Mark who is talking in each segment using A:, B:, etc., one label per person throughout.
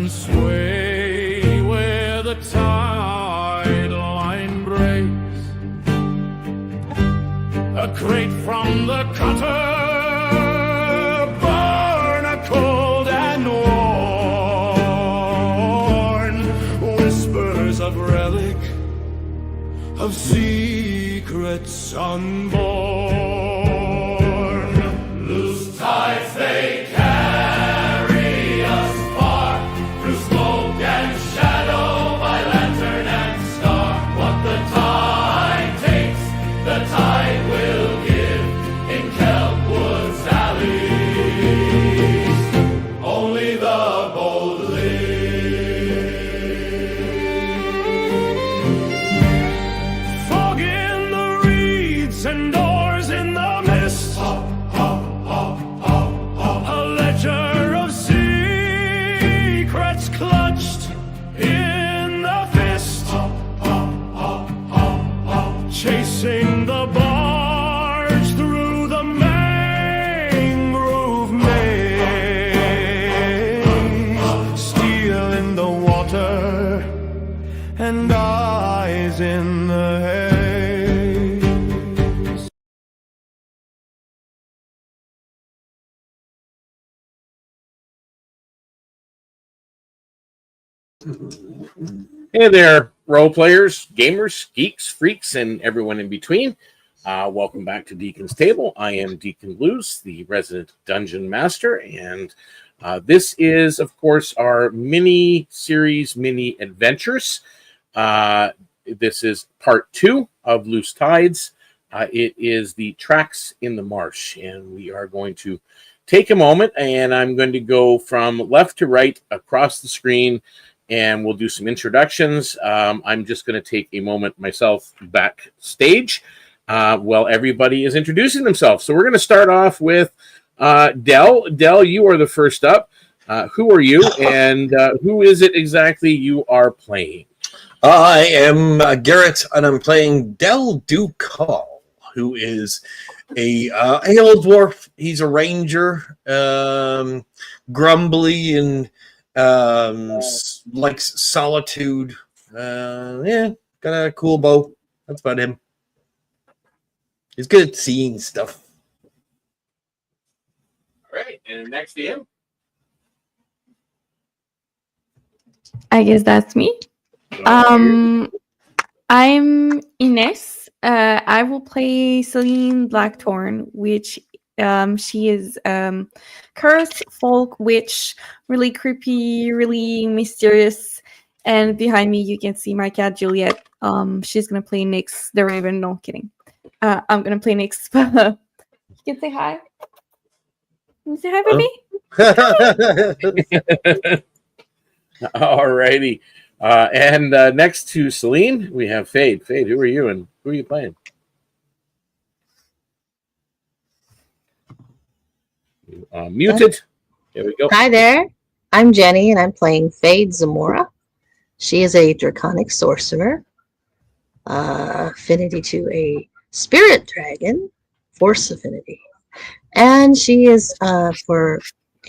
A: and sway where the tide line breaks. A crate from the cutter, burn a cold and worn, whispers of relic, of secrets unborn. Loose tides they carry us far, through smoke and shadow, by lantern and star. What the tide takes, the tide will give in Kelpwood's alleys. Only the bold live. Fog in the reeds and doors in the mist. A ledger of secrets clutched in the fist. Chasing the barge through the mangrove maze. Steel in the water and eyes in the haze.
B: Hey there, role players, gamers, geeks, freaks, and everyone in between. Welcome back to Deacon's Table. I am Deacon Luz, the resident dungeon master, and this is, of course, our mini-series, MiniAdventures. This is part 2 of Loose Tides. It is the tracks in the marsh, and we are going to take a moment, and I'm going to go from left to right across the screen, and we'll do some introductions. I'm just going to take a moment myself backstage while everybody is introducing themselves. So we're going to start off with Del. Del, you are the first up. Who are you, and who is it exactly you are playing?
C: I am Garrett, and I'm playing Del Ducal, who is a old dwarf. He's a ranger, grumbly and likes solitude. Yeah, got a cool bow. That's about him. He's good at seeing stuff.
B: All right, and next to him.
D: I guess that's me. I'm Ines. I will play Celine Blackthorn, which she is cursed folk witch, really creepy, really mysterious. And behind me, you can see my cat Juliet. She's gonna play Nyx the Raven. No, kidding. I'm gonna play Nyx. You can say hi. Can you say hi, baby?
B: All righty. And next to Celine, we have Fade. Fade, who are you, and who are you playing? Muted. There we go.
E: Hi there. I'm Jenny, and I'm playing Fade Zamora. She is a draconic sorcerer, affinity to a spirit dragon, force affinity. And she is, for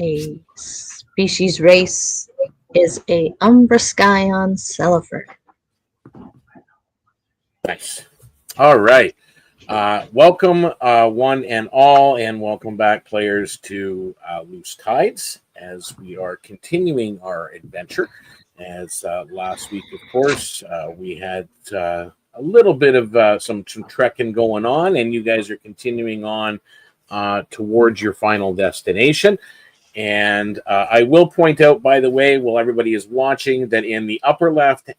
E: a species race, is a Umbraskyon Celefer.
B: Nice. All right. Welcome, one and all, and welcome back, players, to Loose Tides, as we are continuing our adventure. As last week, of course, we had a little bit of some trekking going on, and you guys are continuing on towards your final destination. And I will point out, by the way, while everybody is watching, that in the upper left,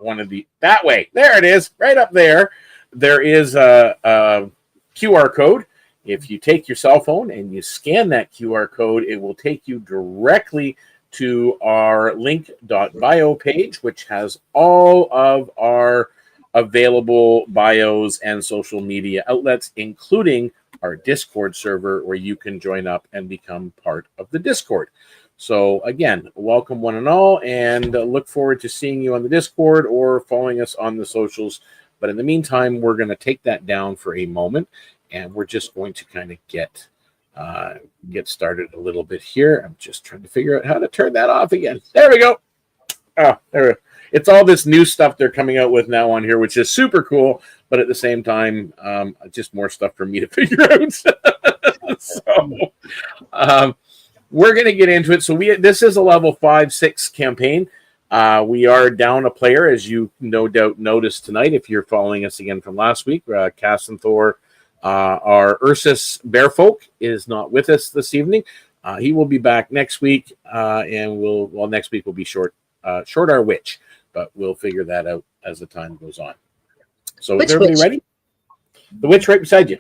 B: that way, there it is, right up there, there is a QR code. If you take your cell phone and you scan that QR code, it will take you directly to our link.bio page, which has all of our available bios and social media outlets, including our Discord server, where you can join up and become part of the Discord. So again, welcome one and all, and look forward to seeing you on the Discord or following us on the socials. But in the meantime, we're going to take that down for a moment, and we're just going to kind of get get started a little bit here. I'm just trying to figure out how to turn that off again. There we go. Oh, there we go. It's all this new stuff they're coming out with now on here, which is super cool, but at the same time, just more stuff for me to figure out. So, we're going to get into it. So this is a level 5-6 campaign. We are down a player, as you no doubt noticed tonight, if you're following us again from last week. Cassanthor, our Ursus Bearfolk, is not with us this evening. He will be back next week, and next week will be short our witch, but we'll figure that out as the time goes on. So is everybody ready? The witch right beside you.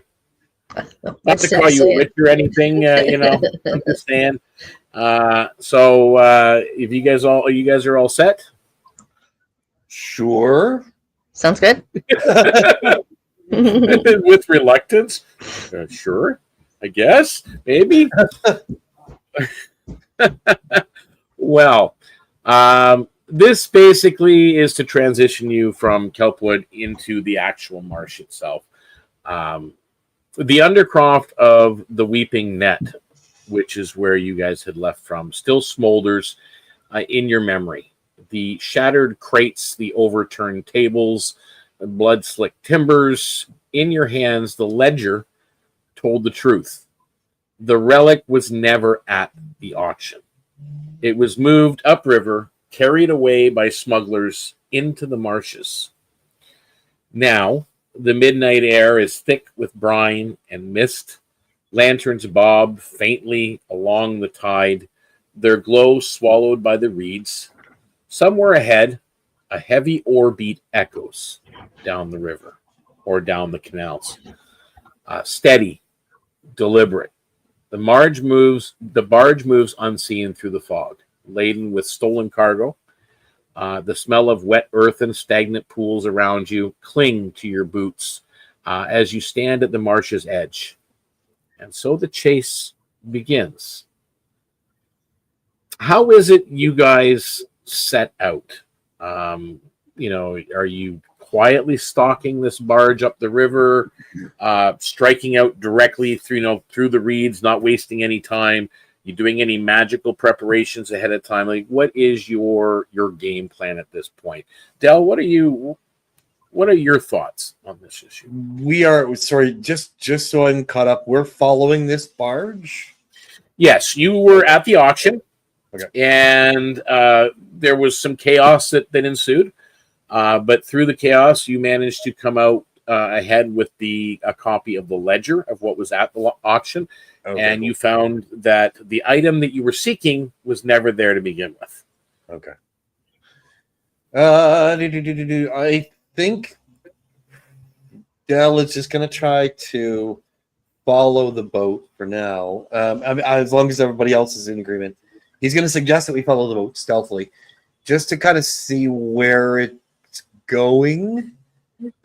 B: Not to call you a witch or anything, I'm just saying. So if you guys are all set?
C: Sure.
E: Sounds good.
B: With reluctance? Sure. I guess. Maybe. Well, this basically is to transition you from Kelpwood into the actual marsh itself. The Undercroft of the Weeping Net, which is where you guys had left from, still smolders in your memory. The shattered crates, the overturned tables, the blood-slicked timbers. In your hands, the ledger told the truth. The relic was never at the auction. It was moved upriver, carried away by smugglers into the marshes. Now, the midnight air is thick with brine and mist. Lanterns bob faintly along the tide, their glow swallowed by the reeds. Somewhere ahead, a heavy oar beat echoes down the river or down the canals. Steady, deliberate. The barge moves unseen through the fog, laden with stolen cargo. The smell of wet earth and stagnant pools around you cling to your boots as you stand at the marsh's edge. And so the chase begins. How is it you guys set out? Are you quietly stalking this barge up the river, striking out directly through the reeds, not wasting any time? You doing any magical preparations ahead of time? Like, what is your game plan at this point? Del, what are your thoughts on this issue?
C: We are just so I'm caught up. We're following this barge.
B: Yes, you were at the auction,
C: okay,
B: and there was some chaos that ensued. But through the chaos, you managed to come out ahead with a copy of the ledger of what was at the auction. Okay, and cool. You found that the item that you were seeking was never there to begin with.
C: Okay. I think Dell is just going to try to follow the boat for now. As long as everybody else is in agreement, he's going to suggest that we follow the boat stealthily, just to kind of see where it's going. We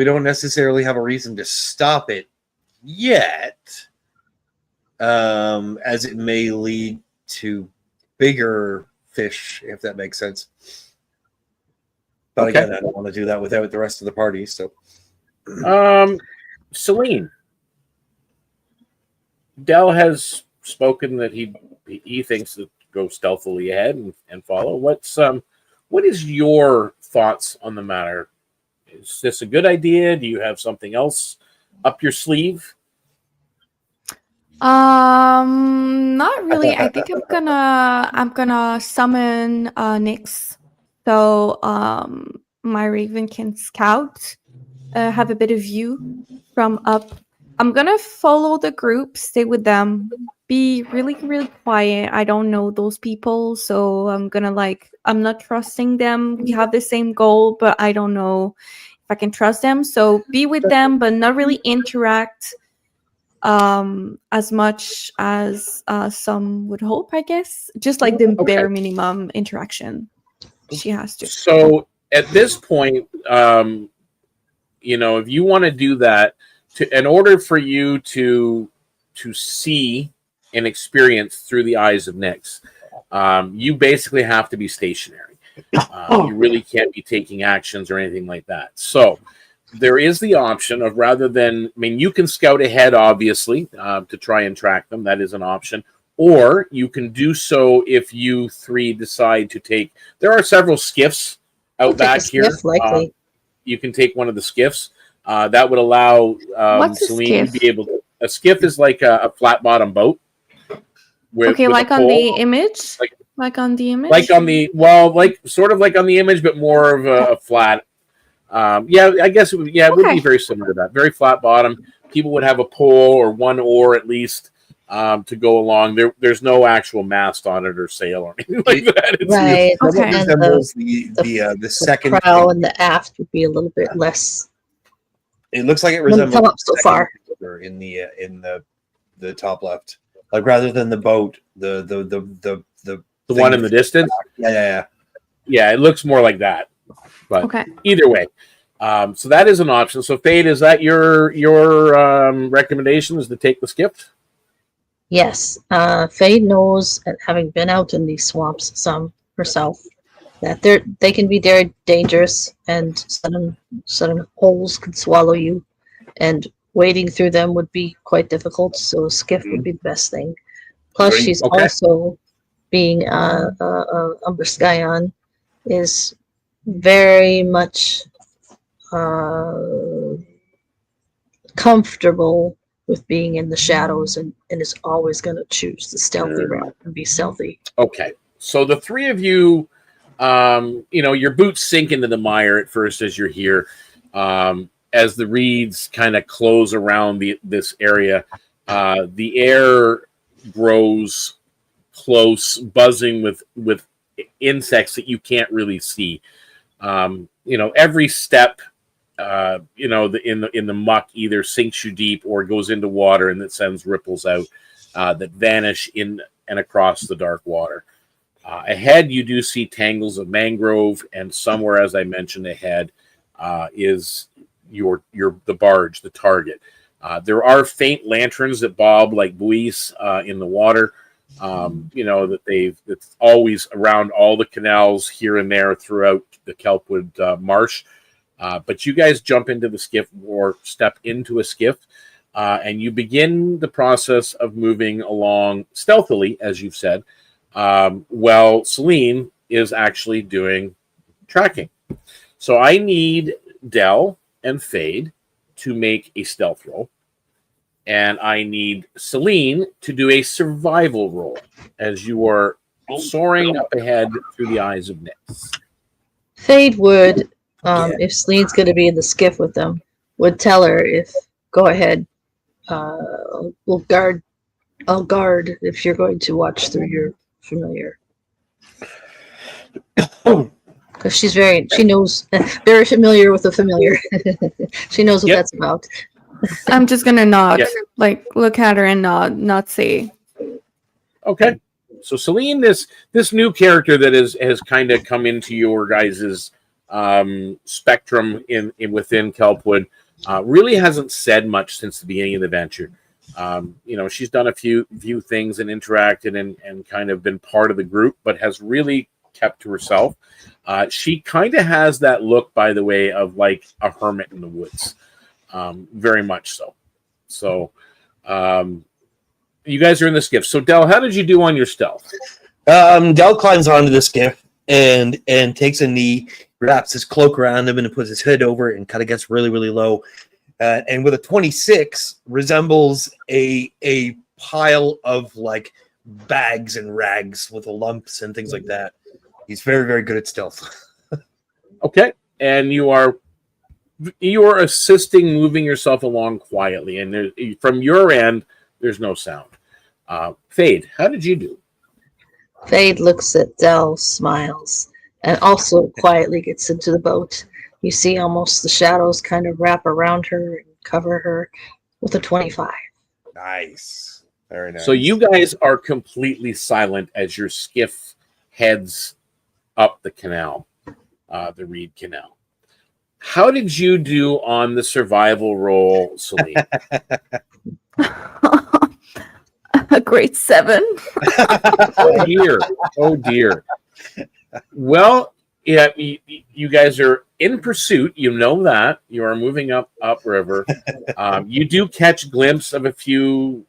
C: don't necessarily have a reason to stop it yet, as it may lead to bigger fish, if that makes sense. But
B: okay,
C: again, I don't want to do that without the rest of the party. So,
B: Celine, Dell has spoken that he thinks to go stealthily ahead and follow. What is your thoughts on the matter? Is this a good idea? Do you have something else up your sleeve?
D: Not really. I think I'm gonna summon Nyx, so my Raven can scout, have a bit of view from up. I'm gonna follow the group, stay with them, be really, really quiet. I don't know those people, so I'm not trusting them. We have the same goal, but I don't know if I can trust them. So be with them, but not really interact as much as some would hope, I guess. Just like the bare minimum interaction she has to.
B: So at this point, if you want to do that, in order for you to see and experience through the eyes of Nyx, you basically have to be stationary. You really can't be taking actions or anything like that. So there is the option of, rather than, I mean, you can scout ahead, obviously, to try and track them. That is an option. Or you can do so if you three decide to take. There are several skiffs out back here.
E: Likely.
B: You can take one of the skiffs. That would allow
D: What's a
B: Celine to
D: skiff?
B: be able to. A skiff is like a flat bottom boat. With
D: like
B: a
D: on
B: pole.
D: the image? Like on the image?
B: Like on the, sort of like on the image, but more of a flat. I guess it would be very similar to that. Very flat bottom. People would have a pole or one oar at least to go along. There's no actual mast on it or sail or anything like that. It's
E: Right.
C: Somewhat
E: And
C: resembles the second
E: prow and the aft would be a little bit less.
C: It looks like it
E: Wouldn't
C: resembles
E: come up so
C: the
E: far.
C: second in the top left. Like rather than the boat, the
B: one in the distance.
C: Yeah.
B: Yeah, it looks more like that. But either way, so that is an option. So Fade, is that your recommendation, is to take the skiff?
E: Yes. Faye knows, having been out in these swamps some herself, that they can be very dangerous, and sudden holes could swallow you, and wading through them would be quite difficult. So a skiff would be the best thing. Plus, she's also, being Umbrascayon, is very much comfortable with being in the shadows, and is always going to choose the stealthy route and be stealthy.
B: Okay, so the three of you, your boots sink into the mire at first as you're here. As the reeds kind of close around this area, the air grows close, buzzing with insects that you can't really see. Every step, in the muck either sinks you deep or goes into water, and that sends ripples out that vanish in and across the dark water. Ahead, you do see tangles of mangrove, and somewhere, as I mentioned, ahead is the barge, the target. There are faint lanterns that bob like buoys in the water. That's always around all the canals here and there throughout the Kelpwood Marsh. But you guys jump into the skiff or step into a skiff, and you begin the process of moving along stealthily, as you've said, while Celine is actually doing tracking. So I need Del and Fade to make a stealth roll, and I need Celine to do a survival roll as you are soaring up ahead through the eyes of Nix.
E: Fade would, if Celine's going to be in the skiff with them, would tell her, go ahead, I'll guard if you're going to watch through your familiar. Because she knows, very familiar with the familiar. She knows what that's about.
D: I'm just gonna nod, look at her and nod, not say.
B: Okay. So Celine, this new character that has kind of come into your guys' spectrum within Kelpwood, really hasn't said much since the beginning of the adventure. She's done a few things and interacted and kind of been part of the group, but has really kept to herself. She kind of has that look, by the way, of like a hermit in the woods. Very much so. So you guys are in the skiff. So Del, how did you do on your stealth?
C: Del climbs onto the skiff and takes a knee, wraps his cloak around him, and puts his hood over it and kind of gets really, really low. And with a 26, resembles a pile of like bags and rags with lumps and things like that. He's very, very good at stealth. Okay.
B: And you are assisting moving yourself along quietly, and from your end, there's no sound. Fade, how did you do?
E: Fade looks at Del, smiles, and also quietly gets into the boat. You see almost the shadows kind of wrap around her and cover her with a 25.
C: Nice. Very nice.
B: So you guys are completely silent as your skiff heads up the canal, the Reed Canal. How did you do on the survival roll, Celine?
D: A great 7.
B: Oh dear. Well, Yeah, you guys are in pursuit. You know that you are moving upriver. You do catch a glimpse of a few,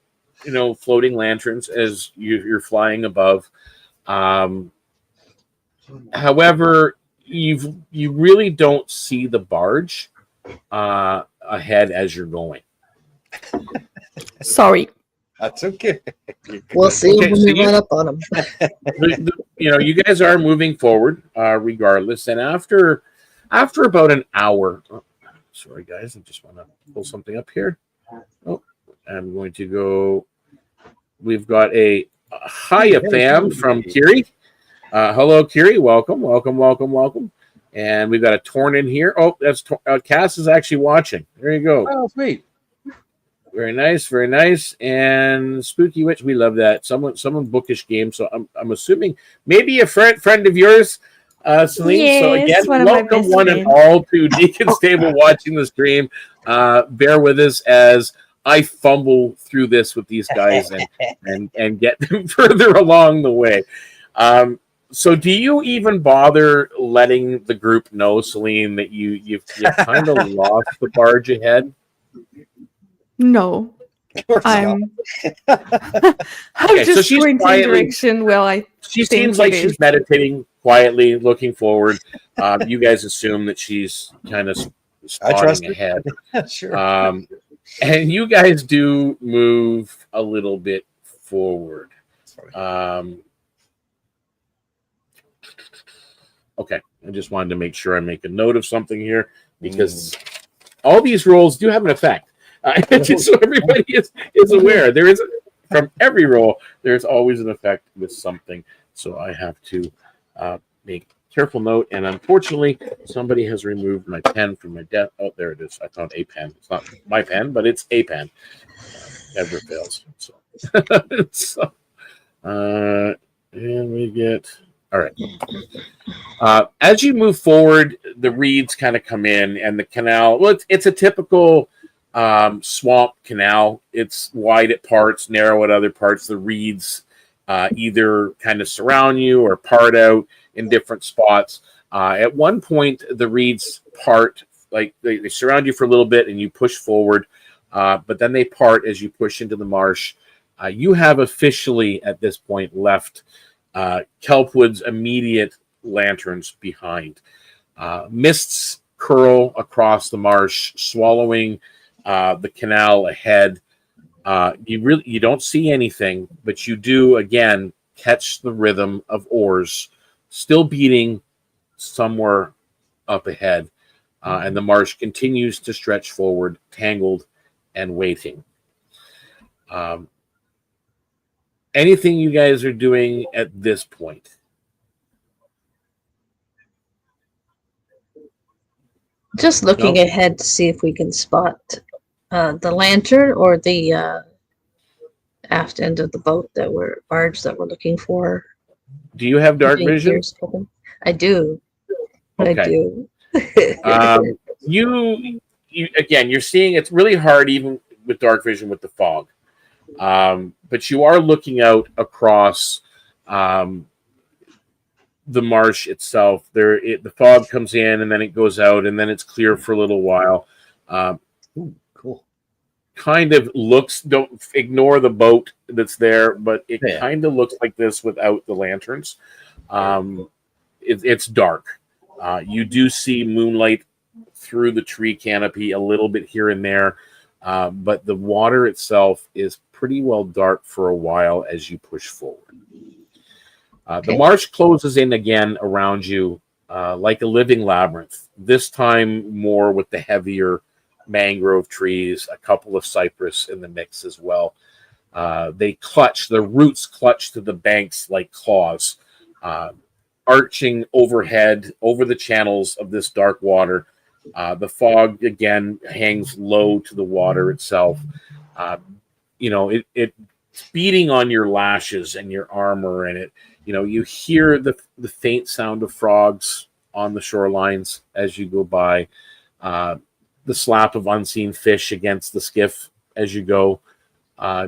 B: floating lanterns as you're flying above. However, you really don't see the barge ahead as you're going.
D: Sorry.
C: That's okay.
E: We'll see
B: Okay,
E: when
B: so
E: we run up on them.
B: You guys are moving forward regardless, and after about an hour. Oh, sorry, guys, I just want to pull something up here. Oh, I'm going to go. We've got a hiya fam from Kiri. Hello, Kiri. Welcome. And we've got a Torn in here. Oh, that's Cass is actually watching. There you go.
C: Oh, sweet.
B: Very nice. And Spooky Witch, we love that. Someone bookish game. So I'm assuming maybe a friend of yours, Celine.
D: Yes,
B: so again,
D: one of my
B: welcome
D: best
B: one and
D: friends.
B: all to Deacon's Table watching the stream. Bear with us as I fumble through this with these guys and get them further along the way. So do you even bother letting the group know, Celine, that you've kind of lost the barge ahead?
D: No.
C: Of course not.
D: I'm
B: Okay, so
D: just
B: she's
D: pointing
B: quietly-
D: direction. Well,
B: She
D: think
B: seems like
D: it
B: she's
D: is.
B: meditating quietly, looking forward. You guys assume that she's kind of
C: I trust
B: spotting
C: her.
B: ahead.
C: Sure.
B: And you guys do move a little bit forward. Okay, I just wanted to make sure I make a note of something here because all these rolls do have an effect. Just so everybody is aware, there is from every roll there's always an effect with something. So I have to make careful note. And unfortunately, somebody has removed my pen from my desk. Oh, there it is. I found a pen. It's not my pen, but it's a pen. Never fails. So, and we get. All right. As you move forward, the reeds kind of come in, and the canal. Well, it's a typical swamp canal. It's wide at parts, narrow at other parts. The reeds either kind of surround you or part out in different spots. At one point, the reeds part, like they surround you for a little bit, and you push forward, but then they part as you push into the marsh. You have officially, at this point, left Kelpwood's immediate lanterns behind. Mists curl across the marsh, swallowing the canal ahead. You don't see anything, but you do again catch the rhythm of oars still beating somewhere up ahead, and the marsh continues to stretch forward, tangled and waiting. Anything you guys are doing at this point?
E: Just looking ahead to see if we can spot the lantern or the aft end of the barge that we're looking for.
B: Do you have dark vision?
E: Ears open. I do.
B: Okay.
E: I do.
B: You again, you're seeing it's really hard even with dark vision with the fog. But you are looking out across the marsh itself. The fog comes in and then it goes out and then it's clear for a little while.
C: Cool.
B: Kind of looks, don't ignore the boat that's there, but it kind of looks like this without the lanterns. It's dark. You do see moonlight through the tree canopy a little bit here and there, but the water itself is pretty well dark for a while as you push forward. The marsh closes in again around you like a living labyrinth, this time more with the heavier mangrove trees, a couple of cypress in the mix as well. The roots clutch to the banks like claws, arching overhead over the channels of this dark water. The fog again hangs low to the water itself. It's beating on your lashes and your armor, and you hear the faint sound of frogs on the shorelines as you go by. The slap of unseen fish against the skiff as you go.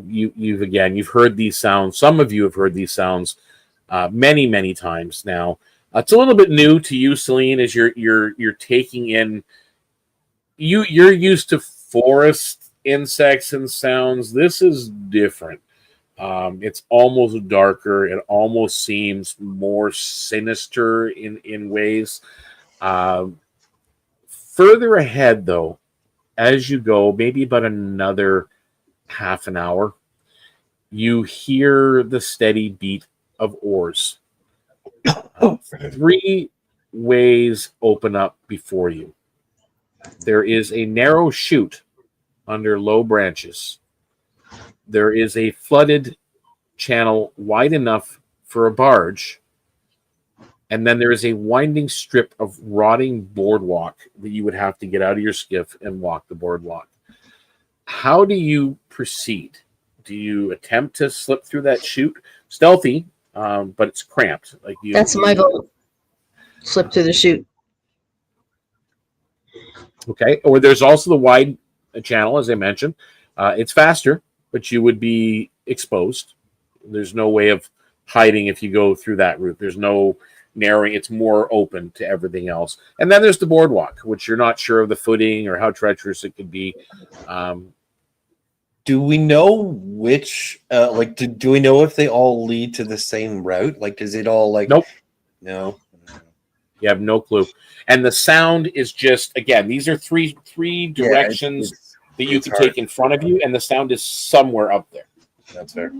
B: You've heard these sounds. Some of you have heard these sounds many, many times now. It's a little bit new to you, Celine, as you're taking in. You're used to forest insects and sounds. This is different. It's almost darker. It almost seems more sinister in ways. Further ahead, though, as you go, maybe about another half an hour, you hear the steady beat of oars. 3 ways open up before you. There is a narrow chute under low branches. There is a flooded channel wide enough for a barge. And then there is a winding strip of rotting boardwalk that you would have to get out of your skiff and walk the boardwalk. How do you proceed? Do you attempt to slip through that chute? Stealthy, but it's cramped.
E: That's my goal. Slip through the chute.
B: Okay. Or there's also the wide channel, as I mentioned. It's faster, but you would be exposed. There's no way of hiding if you go through that route. There's no narrowing. It's more open to everything else. And then there's the boardwalk, which you're not sure of the footing or how treacherous it could be.
C: Do we know which, do we know if they all lead to the same route? Like, is it all like...
B: Nope.
C: No.
B: You have no clue. And the sound is just, again, these are three directions that you can take in front of you, and the sound is somewhere up there.
C: That's fair.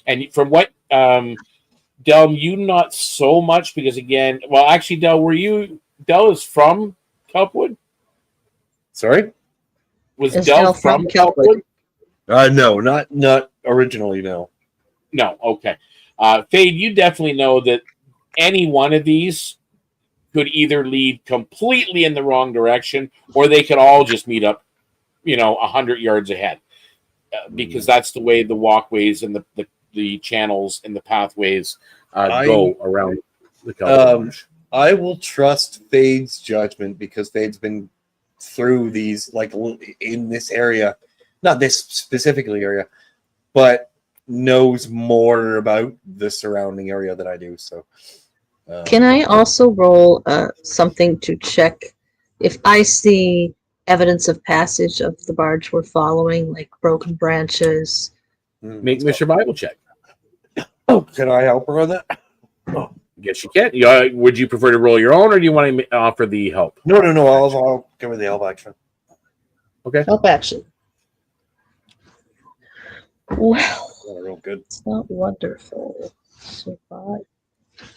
B: And from what, Del, you not so much, because again, well, actually, Del is from Kelpwood?
C: Sorry?
B: Was
E: Is
B: Del
E: Del
B: from
E: from
B: Kelpwood?
C: No, not originally, no.
B: No, okay. Fade, you definitely know that any one of these could either lead completely in the wrong direction, or they could all just meet up, 100 yards ahead, because that's the way the walkways and the channels and the pathways go around the Kelpwood.
C: I will trust Fade's judgment because Fade's been through these, like, in this area, not this specifically area, but knows more about the surrounding area than I do. So,
E: Can I also roll something to check if I see evidence of passage of the barge we're following, like broken branches?
B: Make me a survival check.
C: Oh, can I help her on that?
B: Oh, yes, you can. Would you prefer to roll your own, or do you want to offer the help?
C: No. I'll give her the help action.
B: Okay.
E: Help action. Well,
C: Real good.
E: it's not wonderful. Survive.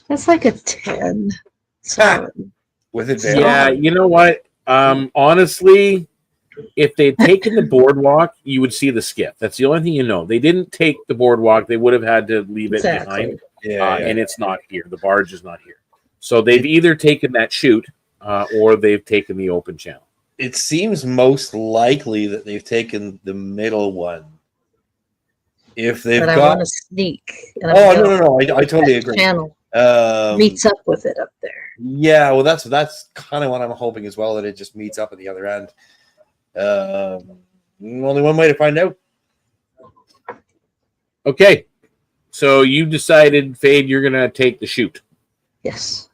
E: That's like a 10. Solid.
C: With advantage.
B: Yeah, you know what? Honestly, if they'd taken the boardwalk, you would see the skiff. That's the only thing you know. They didn't take the boardwalk. They would have had to leave it behind.
C: Yeah.
B: And it's not here. The barge is not here. So they've either taken that chute or they've taken the open channel.
C: It seems most likely that they've taken the middle one. If they've
E: But I
C: got...
E: want to sneak. And
C: no. I totally agree.
E: Channel meets up with it up there.
C: Yeah, well, that's kind of what I'm hoping as well, that it just meets up at the other end. Only one way to find out.
B: Okay. So you decided, Fade, you're going to take the chute.
E: Yes.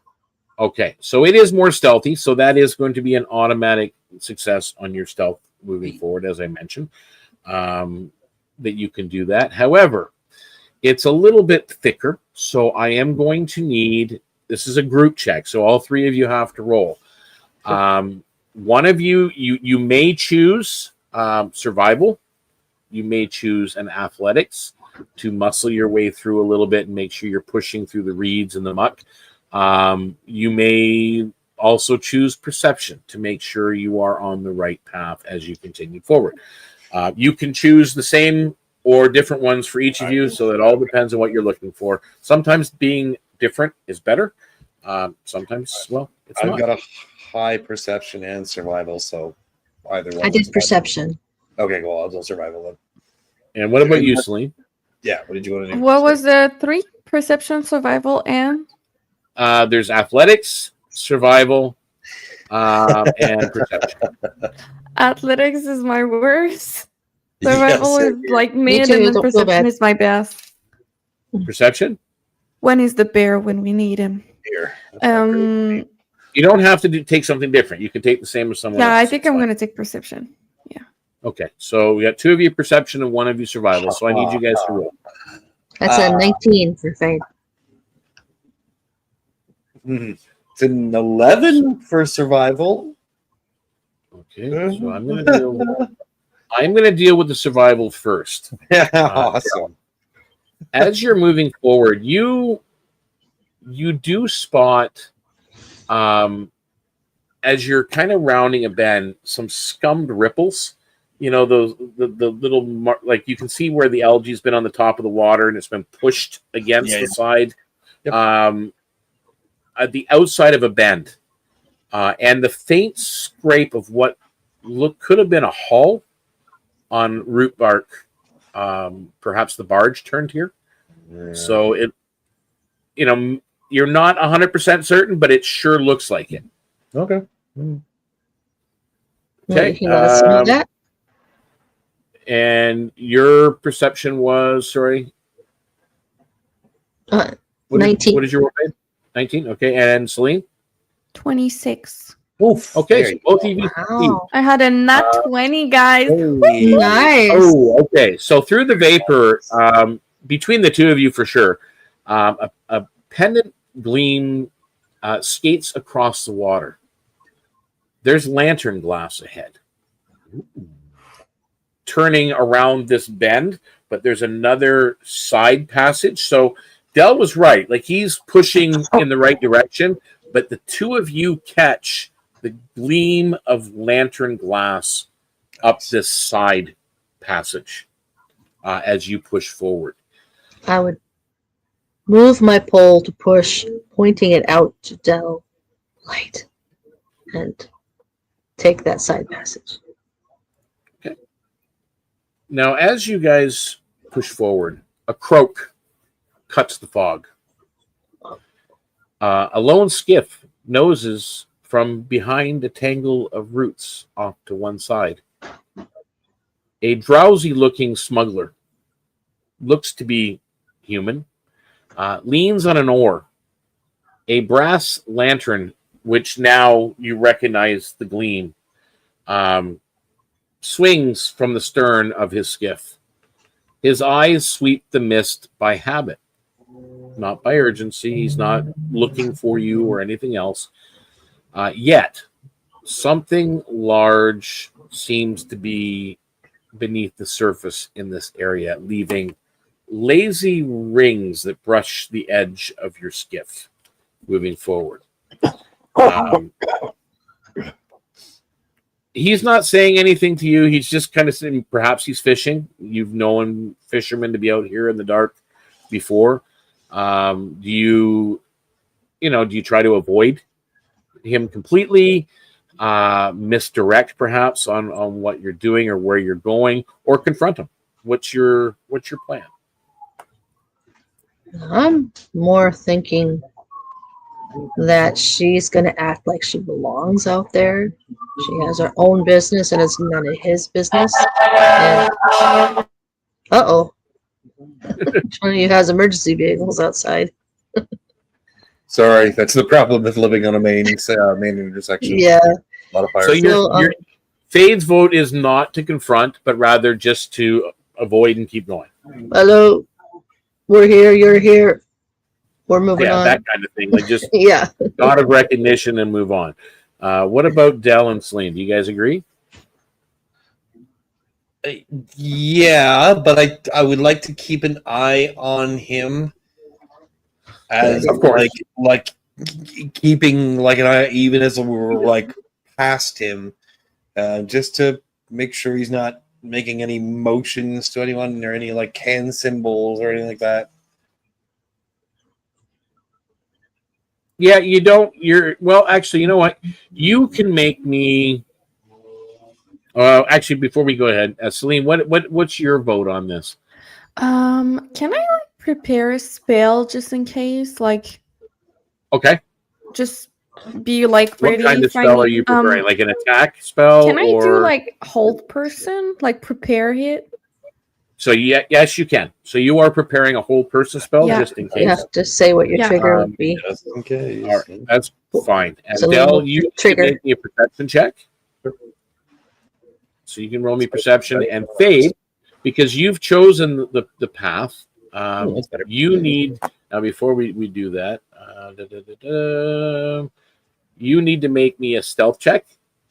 B: Okay. So it is more stealthy. So that is going to be an automatic success on your stealth moving forward, as I mentioned, that you can do that. However, it's a little bit thicker. So I am going to need, this is a group check. So all three of you have to roll. One of you may choose survival. You may choose an athletics to muscle your way through a little bit and make sure you're pushing through the reeds and the muck. You may also choose perception to make sure you are on the right path as you continue forward. You can choose the same or different ones for each of you, so it all depends on what you're looking for. Sometimes being different is better. Sometimes, well, it's
C: I've
B: not.
C: got a high perception and survival, so either one.
E: I did perception.
C: Okay, well, I'll do survival then.
B: And what about you, Celine?
C: Yeah, what did you want to do?
D: What was the 3? Perception, survival, and
B: There's athletics, survival, and perception.
D: athletics is my worst. Survival
C: Yes.
D: is like mid,
E: too,
D: and then
E: don't feel
D: perception
E: bad.
D: is my best.
B: Perception?
D: When is the bear when we need him?
C: dear. That's not great.
B: You don't have to take something different. You can take the same as someone else.
D: Yeah, I think I'm going to take perception. Yeah.
B: Okay, so we got 2 of you perception and 1 of you survival. So I need you guys to roll.
E: That's a 19 for Fade.
C: It's an 11 for survival.
B: Okay, so I'm going to deal with the survival first.
C: Yeah, awesome.
B: As you're moving forward, you do spot, as you're kind of rounding a bend, some scummed ripples. You know, those the little like you can see where the algae's been on the top of the water and it's been pushed against the side. Yep. At the outside of a bend, and the faint scrape of what could have been a hull on root bark. Perhaps the barge turned here. Yeah. So it, you're not 100% certain, but it sure looks like it.
C: Okay.
B: Okay.
E: You want to smell that?
B: And your perception was, sorry?
E: 19.
B: What is your roll? 19? Okay. And Celine?
D: 26.
B: Oof. Okay. So both of you.
E: Wow.
D: I had a nat 20, guys.
E: Nice.
B: Oh, okay. So through the vapor, between the 2 of you for sure, a pendant gleam skates across the water. There's lantern glass ahead. Turning around this bend, but there's another side passage. So Del was right. Like he's pushing in the right direction, but the 2 of you catch the gleam of lantern glass up this side passage as you push forward.
E: I would move my pole to push, pointing it out to Del Light, and take that side passage.
B: Now, as you guys push forward, a croak cuts the fog. A lone skiff noses from behind a tangle of roots off to one side. A drowsy-looking smuggler, looks to be human, leans on an oar. A brass lantern, which now you recognize the gleam, swings from the stern of his skiff. His eyes sweep the mist by habit, not by urgency. He's not looking for you or anything else. Yet, something large seems to be beneath the surface in this area, leaving lazy rings that brush the edge of your skiff moving forward. He's not saying anything to you. He's just kind of saying perhaps he's fishing. You've known fishermen to be out here in the dark before. Do you try to avoid him completely, misdirect perhaps on what you're doing or where you're going, or confront him? What's your plan?
E: I'm more thinking that she's going to act like she belongs out there. She has her own business and it's none of his business. And, uh-oh. Which one of you has emergency vehicles outside?
C: Sorry, that's the problem with living on a main intersection.
E: Yeah.
C: A lot of fire.
B: So your Fade's vote is not to confront, but rather just to avoid and keep going.
E: Hello. We're here. You're here. We're moving on.
B: That kind of thing. Like just
E: yeah.
B: nod of recognition and move on. What about Del and Celine? Do you guys agree?
C: Yeah, but I would like to keep an eye on him, as
B: of course,
C: like keeping like an eye even as we're like past him, just to make sure he's not making any motions to anyone or any like hand symbols or anything like that.
B: Yeah, you don't. Actually, you know what? You can make me. Actually, before we go ahead, Celine, what's your vote on this?
D: Can I prepare a spell just in case?
B: Okay.
D: Just be ready.
B: What kind of spell are you preparing? Like an attack spell?
D: Can I do hold person? Prepare it?
B: So yes, you can. So you are preparing a whole person spell
D: Yeah.
B: just in
E: You
B: case.
E: have to say what your
D: Yeah.
E: trigger would be.
C: Just in case.
B: All right, that's fine. And
E: So
B: Dell,
E: we'll
B: you need to
E: trigger.
B: make me a perception check. So you can roll me perception and fade because you've chosen the path.
C: That's better.
B: You need now before we do that. You need to make me a stealth check,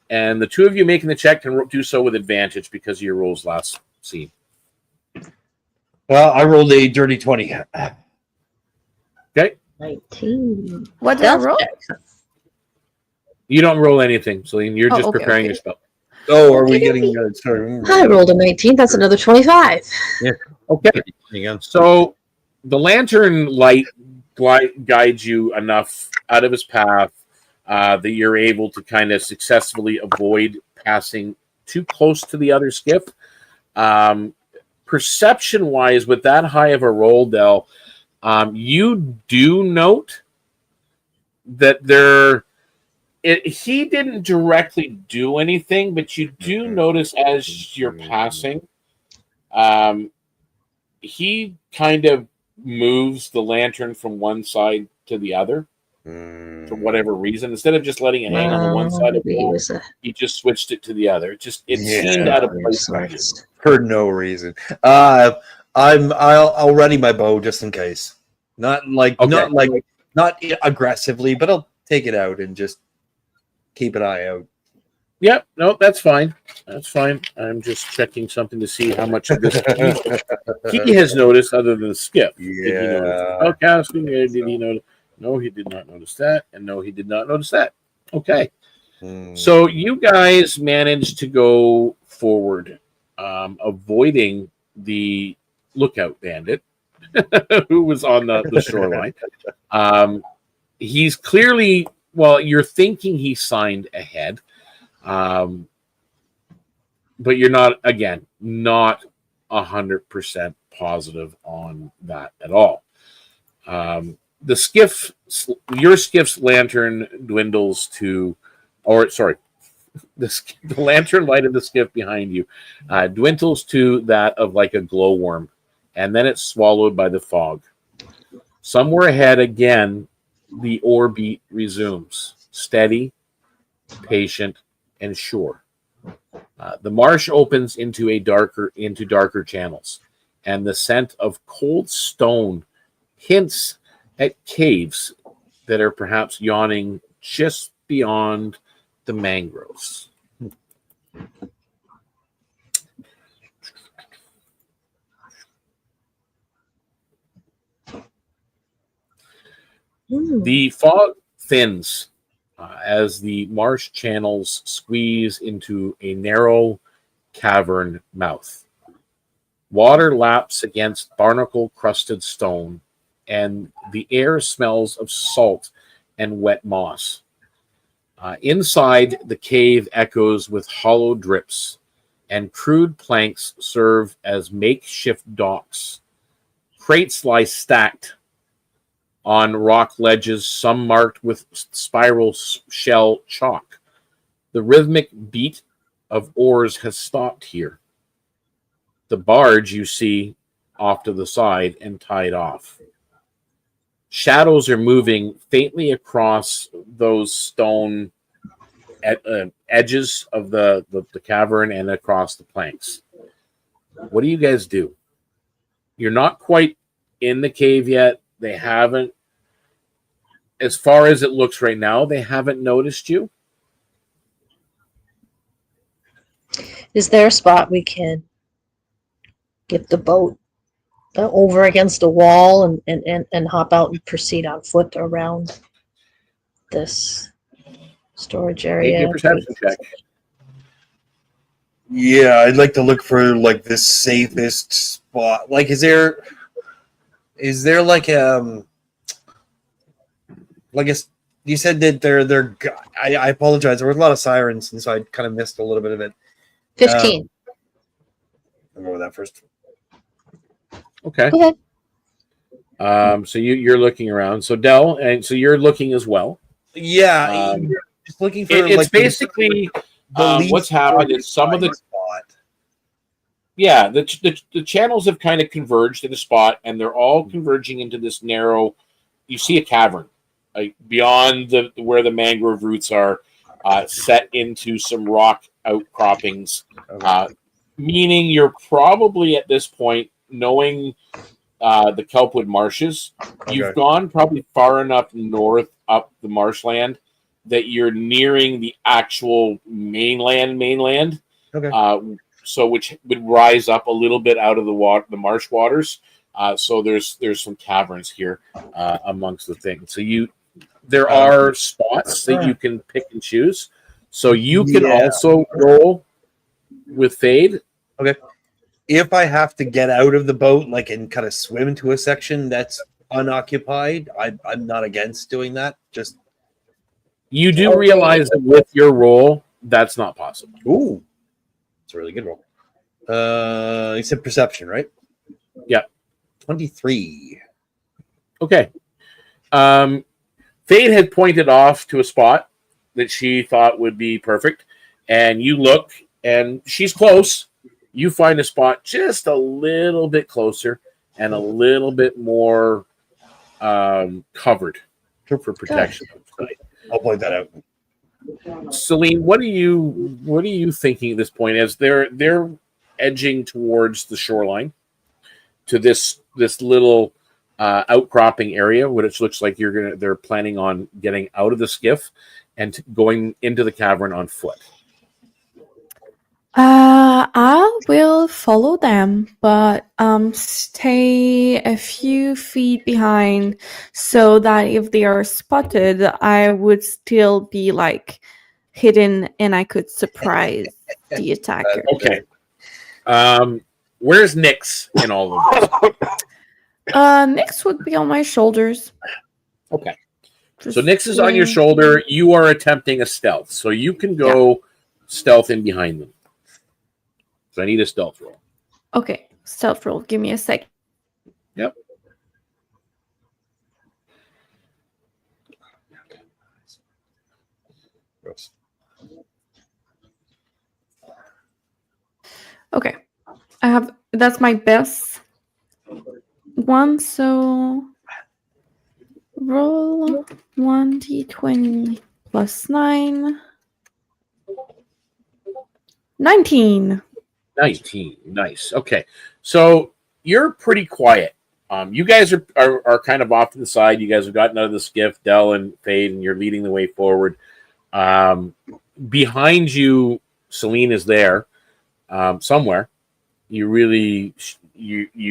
B: and the two of you making the check can do so with advantage because of your rolls last scene.
C: Well, I rolled a dirty 20.
B: Okay,
E: 19.
D: What did I
E: Stealth
D: roll?
E: check.
B: you don't roll anything, Celine. You're
D: Oh,
B: just
D: okay,
B: preparing
D: okay.
B: your spell.
C: Oh, are we
D: Okay,
C: getting sorry?
E: I rolled a 19. That's another 25.
B: Okay,
C: Again.
B: so the lantern light guides you enough out of his path that you're able to kind of successfully avoid passing too close to the other skiff. Perception wise, with that high of a roll, Del, you do note that he didn't directly do anything, but you do notice as you're passing, he kind of moves the lantern from one side to the other for whatever reason. Instead of just letting it hang on the one side of the wall, he just switched it to the other. It seemed out of place.
C: For no reason. I'll ready my bow just in case. Not aggressively, but I'll take it out and just keep an eye out.
B: Yep, no, that's fine. That's fine. I'm just checking something to see how much of this he has noticed other than the skiff. Did he notice spellcasting? Did he notice? No, he did not notice that. And no, he did not notice that. Okay. So you guys managed to go forward, avoiding the lookout bandit who was on the shoreline. He's clearly, well, you're thinking he signed ahead. But you're not 100% positive on that at all. Your skiff's lantern dwindles to, the lantern light of the skiff behind you dwindles to that of like a glowworm, and then it's swallowed by the fog. Somewhere ahead again, the orbit resumes, steady, patient, and sure. The marsh opens into darker channels, and the scent of cold stone hints at caves that are perhaps yawning just beyond the mangroves. The fog thins as the marsh channels squeeze into a narrow cavern mouth. Water laps against barnacle-crusted stone, and the air smells of salt and wet moss. Inside, the cave echoes with hollow drips, and crude planks serve as makeshift docks. Crates lie stacked on rock ledges, some marked with spiral shell chalk. The rhythmic beat of oars has stopped here. The barge you see off to the side and tied off. Shadows are moving faintly across those stone edges of the cavern and across the planks. What do you guys do? You're not quite in the cave yet. They haven't, as far as it looks right now, they haven't noticed you.
E: Is there a spot we can get the boat over against a wall and hop out and proceed on foot around this storage area?
B: Make a perception check.
C: Yeah, I'd like to look for like the safest spot. Like, is there like you said that they're I apologize. There was a lot of sirens, and so I kind of missed a little bit of it.
E: 15.
C: I'll go with that first.
B: Okay.
E: Go ahead.
B: So you're looking around. So Dell, and so you're looking as well.
C: Yeah, just looking for.
B: It's
C: like,
B: basically what's happened is some of the
C: spot.
B: Yeah, the channels have kind of converged in a spot, and they're all converging into this narrow. You see a cavern, like beyond where the mangrove roots are, set into some rock outcroppings. Meaning you're probably at this point, knowing the Kelpwood marshes, you've gone probably far enough north up the marshland that you're nearing the actual mainland.
C: Okay.
B: So which would rise up a little bit out of the marsh waters. So there's some caverns here amongst the things. So there are spots that you can pick and choose. So you can also roll with Fade.
C: Okay. If I have to get out of the boat, like, and kind of swim into a section that's unoccupied, I'm not against doing that. Just
B: you do realize that with your roll, that's not possible.
C: Ooh. It's a really good roll. You said perception, right?
B: Yeah.
C: 23.
B: Okay. Fade had pointed off to a spot that she thought would be perfect, and you look, and she's close. You find a spot just a little bit closer and a little bit more covered for protection.
C: I'll point that out.
B: Celine, what are you thinking at this point as they're edging towards the shoreline to this little outcropping area, which looks like they're planning on getting out of the skiff and going into the cavern on foot?
D: I will follow them, but stay a few feet behind so that if they are spotted, I would still be like hidden and I could surprise the attacker.
B: Okay. Where's Nyx in all of this?
D: Nyx would be on my shoulders.
B: Okay. So Nyx is on your shoulder. You are attempting a stealth, so you can go stealth in behind them. So I need a stealth roll.
D: Okay, stealth roll. Give me a second.
B: Yep.
C: Gross.
D: Okay. That's my best one, so roll 1d20 plus 9. 19.
B: 19. Nice. Okay. So you're pretty quiet. You guys are kind of off to the side. You guys have gotten out of the skiff, Dell and Fade, and you're leading the way forward. Behind you, Celine is there somewhere. You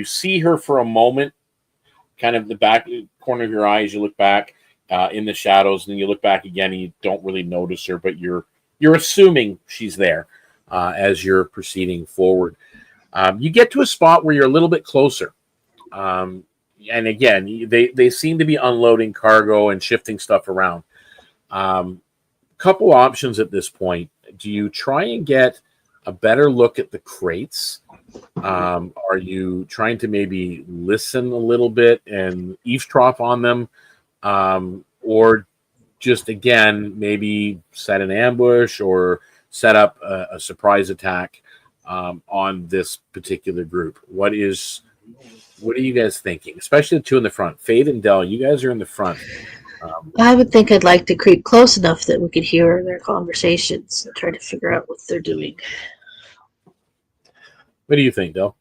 B: see her for a moment, kind of the back corner of your eyes. You look back in the shadows, and then you look back again, and you don't really notice her, but you're assuming she's there. As you're proceeding forward, you get to a spot where you're a little bit closer, and again, they seem to be unloading cargo and shifting stuff around. Couple options at this point. Do you try and get a better look at the crates? Are you trying to maybe listen a little bit and eavesdrop on them, or just again maybe set an ambush or set up a surprise attack on this particular group? What are you guys thinking? Especially the two in the front, Fade and Dell. You guys are in the front.
E: I would think I'd like to creep close enough that we could hear their conversations and try to figure out what they're doing.
B: What do you think, Dell?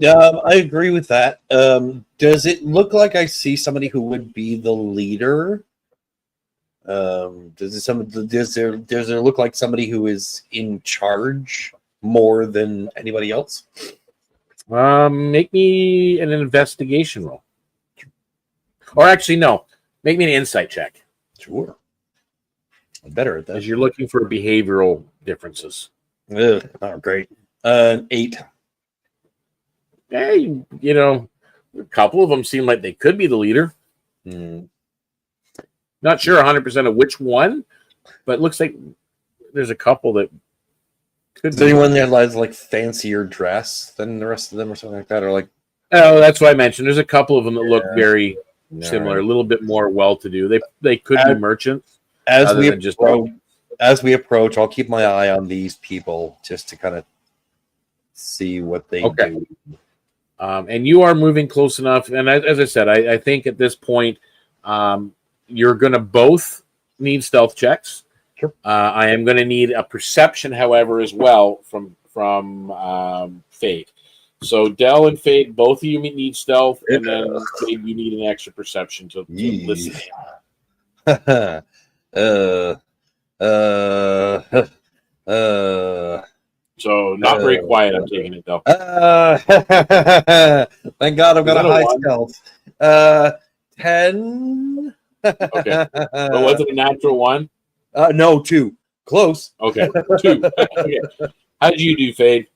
C: I agree with that. Does it look like I see somebody who would be the leader? Does there look like somebody who is in charge more than anybody else?
B: Make me an investigation roll. Or actually, no. Make me an insight check.
C: Sure. I'm better at that.
B: As you're looking for behavioral differences.
C: Oh, great. 8.
B: Hey, a couple of them seem like they could be the leader. Not sure 100% of which one, but it looks like there's a couple that could.
C: Is there anyone that has like fancier dress than the rest of them or something like that? Or like,
B: oh, that's what I mentioned. There's a couple of them that look very similar, a little bit more well-to-do. They could be merchants.
C: As we approach, I'll keep my eye on these people just to kind of see what they
B: Okay.
C: do.
B: And you are moving close enough. And as I said, I think at this point, you're going to both need stealth checks.
C: Sure.
B: I am going to need a perception, however, as well from Fade. So Dell and Fade, both of you need stealth, and then Fade, you need an extra perception to listen. So not very quiet. I'm taking it though.
C: Thank God I've got a high
B: one?
C: stealth. 10.
B: Okay. But was it a natural one?
C: No, 2. Close.
B: Okay. 2. Okay. How did you do, Fade?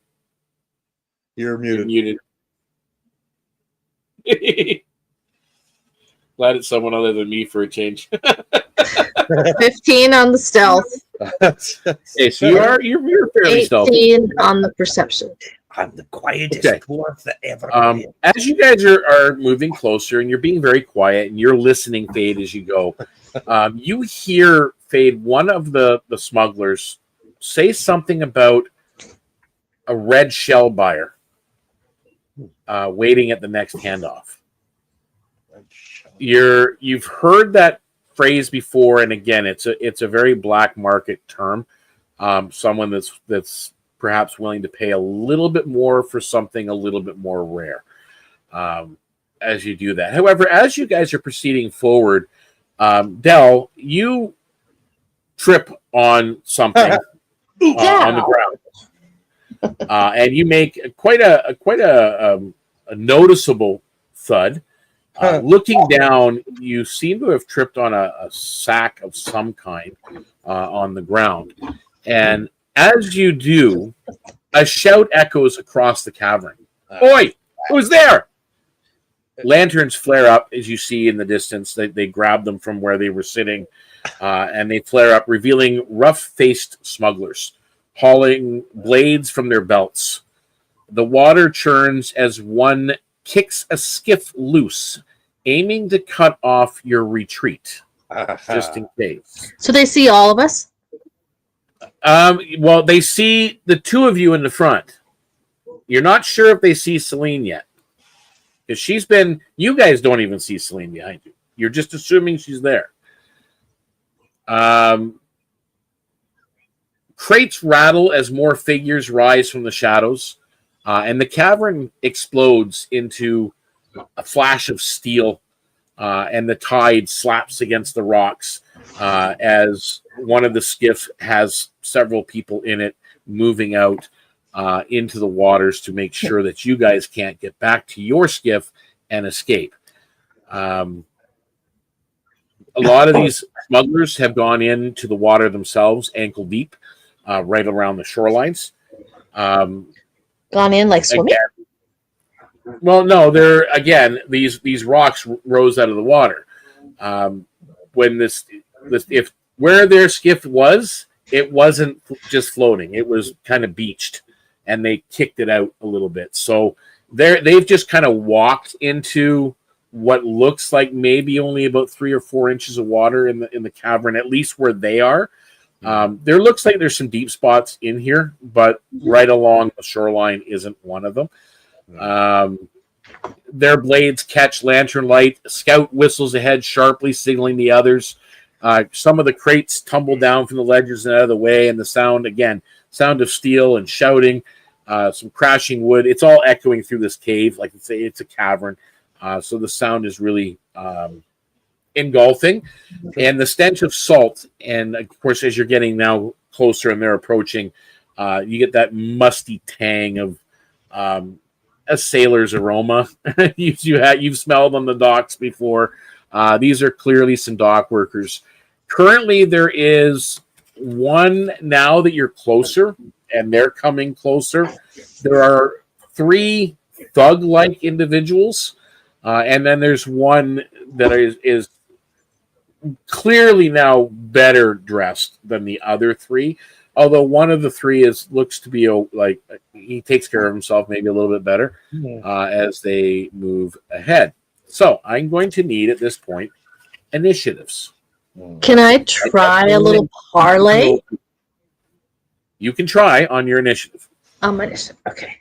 C: You're muted.
B: Muted. Glad it's someone other than me for a change.
E: 15 on the stealth.
B: Okay, so you're fairly stealthy.
E: 18 on the perception.
C: I'm the quietest dwarf that ever been.
B: As you guys are moving closer and you're being very quiet and you're listening, Fade, as you go, you hear, Fade, one of the smugglers say something about a red shell buyer waiting at the next handoff. You've heard that phrase before, and again, it's a very black market term. Someone that's perhaps willing to pay a little bit more for something a little bit more rare as you do that. However, as you guys are proceeding forward, Dell, you trip on something on the ground, and you make quite a noticeable thud. Looking down, you seem to have tripped on a sack of some kind on the ground. And as you do, a shout echoes across the cavern. Oi! Who's there? Lanterns flare up, as you see in the distance. They grab them from where they were sitting, and they flare up, revealing rough-faced smugglers, hauling blades from their belts. The water churns as one kicks a skiff loose, aiming to cut off your retreat, just in case.
E: So they see all of us?
B: Well, they see the two of you in the front. You're not sure if they see Celine yet. Because you guys don't even see Celine behind you. You're just assuming she's there. Crates rattle as more figures rise from the shadows. And the cavern explodes into a flash of steel, and the tide slaps against the rocks as one of the skiffs has several people in it moving out into the waters to make sure that you guys can't get back to your skiff and escape. A lot of these smugglers have gone into the water themselves, ankle deep, right around the shorelines.
E: Gone in like swimming?
B: Again, well, no, these rocks rose out of the water. When if where their skiff was, it wasn't just floating; it was kind of beached, and they kicked it out a little bit. So they've just kind of walked into what looks like maybe only about 3 or 4 inches of water in the cavern, at least where they are. There looks like there's some deep spots in here, but right along the shoreline isn't one of them. Their blades catch lantern light. Scout whistles ahead sharply, signaling the others. Some of the crates tumble down from the ledges and out of the way, and the sound of steel and shouting, some crashing wood. It's all echoing through this cave. Like it's a cavern, so the sound is really engulfing, and the stench of salt. And of course, as you're getting now closer and they're approaching, you get that musty tang of a sailor's aroma. You've smelled on the docks before. These are clearly some dock workers. Currently, there is one now that you're closer, and they're coming closer. There are 3 thug-like individuals, and then there's one that is clearly now better dressed than the other 3. Although one of the 3 looks to be like he takes care of himself maybe a little bit better as they move ahead. So I'm going to need at this point initiatives.
E: Can I try a little parlay?
B: You can try on your initiative.
E: On my initiative. Okay.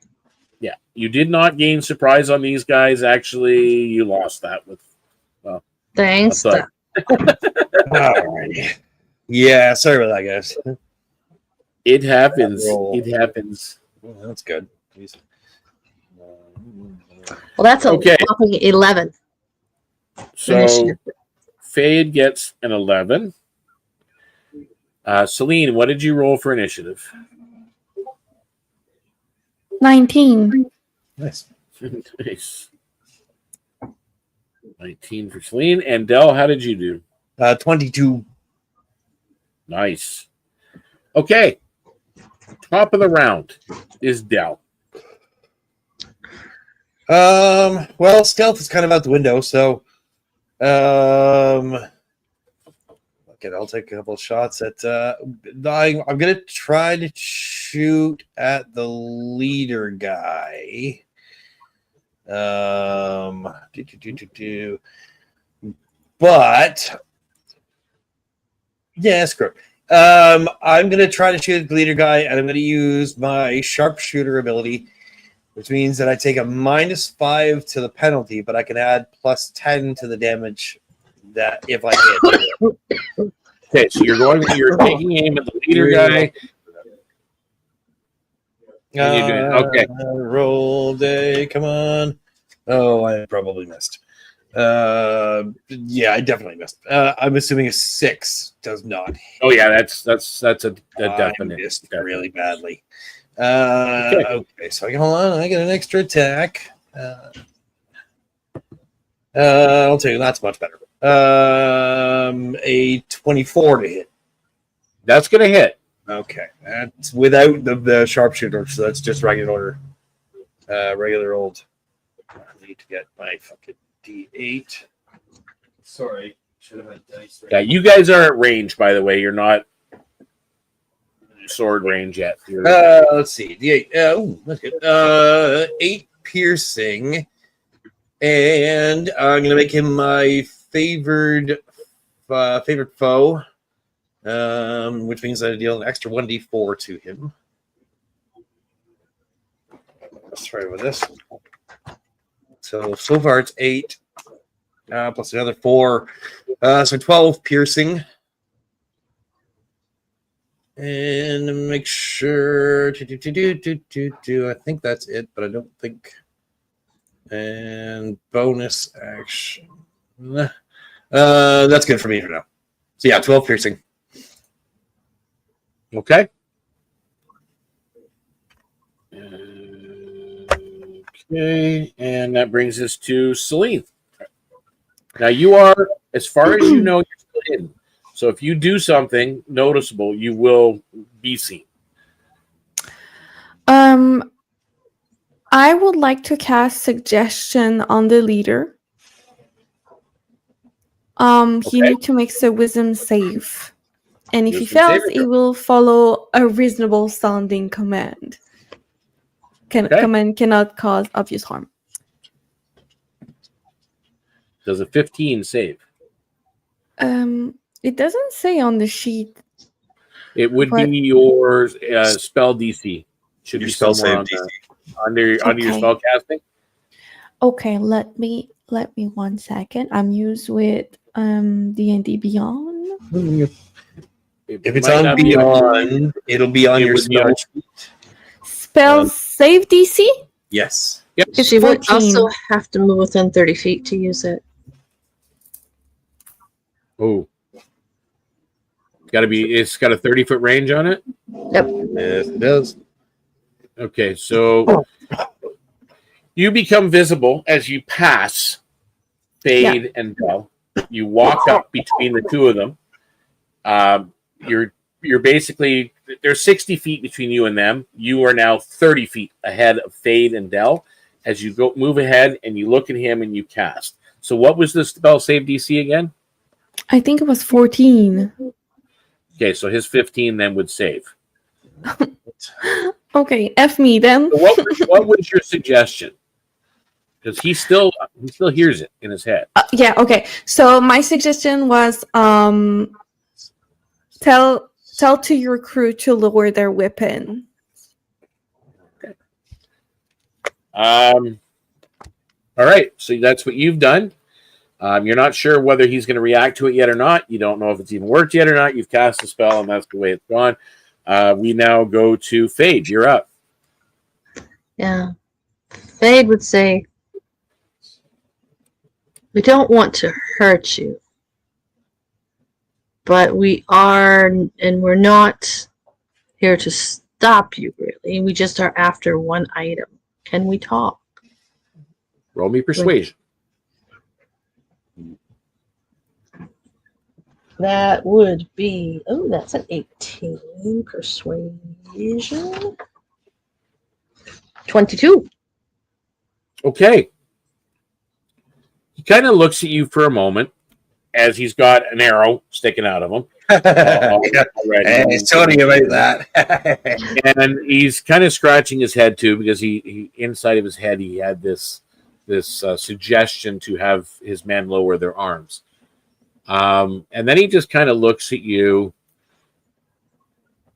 B: Yeah, you did not gain surprise on these guys. Actually, you lost that with.
E: Thanks.
B: That's
C: Alrighty. Yeah, sorry about that, guys.
B: It happens.
C: Roll.
B: It happens.
C: Oh, that's good. Jeez.
E: Well, that's a
B: Okay.
E: whopping 11.
B: So
E: Initiative.
B: Fade gets an 11. Celine, what did you roll for initiative?
D: 19.
C: Nice.
B: Nice. 19 for Celine. And Del, how did you do?
C: 22.
B: Nice. Okay. Top of the round is Del.
C: Well, stealth is kind of out the window, so okay, I'll take a couple of shots at I'm gonna try to shoot at the leader guy. But yeah, screw it. I'm gonna try to shoot at the leader guy, and I'm gonna use my sharpshooter ability, which means that I take a -5 to the penalty, but I can add +10 to the damage that if I hit.
B: Okay, so you're taking aim at the leader guy. And you're doing, okay.
C: Roll day, come on. Oh, I probably missed. Yeah, I definitely missed. I'm assuming a 6 does not hit.
B: Oh yeah, that's a
C: I
B: definite.
C: missed really badly. Okay, so hold on. I get an extra attack. I'll tell you that's much better. A 24 to hit.
B: That's gonna hit.
C: Okay, that's without the sharpshooter, so that's just regular old. I need to get my fucking D8. Sorry, should have had dice.
B: Yeah, you guys are at range, by the way. You're not sword range yet.
C: Let's see. D8. That's good. 8 piercing, and I'm gonna make him my favorite foe, which means I deal an extra 1d4 to him. Let's try with this. So far it's 8, plus another 4, so 12 piercing. And make sure I think that's it, but I don't think. And bonus action. That's good for me for now. So yeah, 12 piercing.
B: Okay. Okay, and that brings us to Celine. Now you are, as far as you know, you're still hidden. So if you do something noticeable, you will be seen.
D: I would like to cast suggestion on the leader. He needs to make a wisdom save. And if he fails, he will follow a reasonable sounding command. Command cannot cause obvious harm.
B: Does a 15 save?
D: It doesn't say on the sheet.
B: It would be your spell DC. Should
C: Your
B: be
C: spell
B: somewhere
C: save
B: under your spell casting.
D: Okay, let me 1 second. I'm used with D&D Beyond.
C: If it's on Beyond, it'll be on your spell sheet.
D: Spell save DC?
C: Yes.
B: Yep.
D: It's
E: She would
D: 14.
E: also have to move within 30 feet to use it.
B: Oh. It's got a 30-foot range on it?
E: Yep.
C: Yes, it does.
B: Okay, so you become visible as you pass Fade and Bell. You walk up between the two of them. You're basically, there's 60 feet between you and them. You are now 30 feet ahead of Fade and Dell as you move ahead and you look at him and you cast. So what was the spell save DC again?
D: I think it was 14.
B: Okay, so his 15 then would save.
D: Okay, F me then.
B: So what was your suggestion? Because he still hears it in his head.
D: Yeah, okay. So my suggestion was tell to your crew to lower their weapon.
B: Okay. All right, so that's what you've done. You're not sure whether he's going to react to it yet or not. You don't know if it's even worked yet or not. You've cast a spell, and that's the way it's gone. We now go to Fade. You're up.
E: Yeah. Fade would say, we don't want to hurt you, but we are, and we're not here to stop you, really. We just are after one item. Can we talk?
B: Roll me persuasion.
E: That would be, oh, that's an 18 persuasion. 22.
B: Okay. He kind of looks at you for a moment as he's got an arrow sticking out of him.
C: Hey, sorry about that.
B: And he's kind of scratching his head too, because he inside of his head he had this suggestion to have his men lower their arms. And then he just kind of looks at you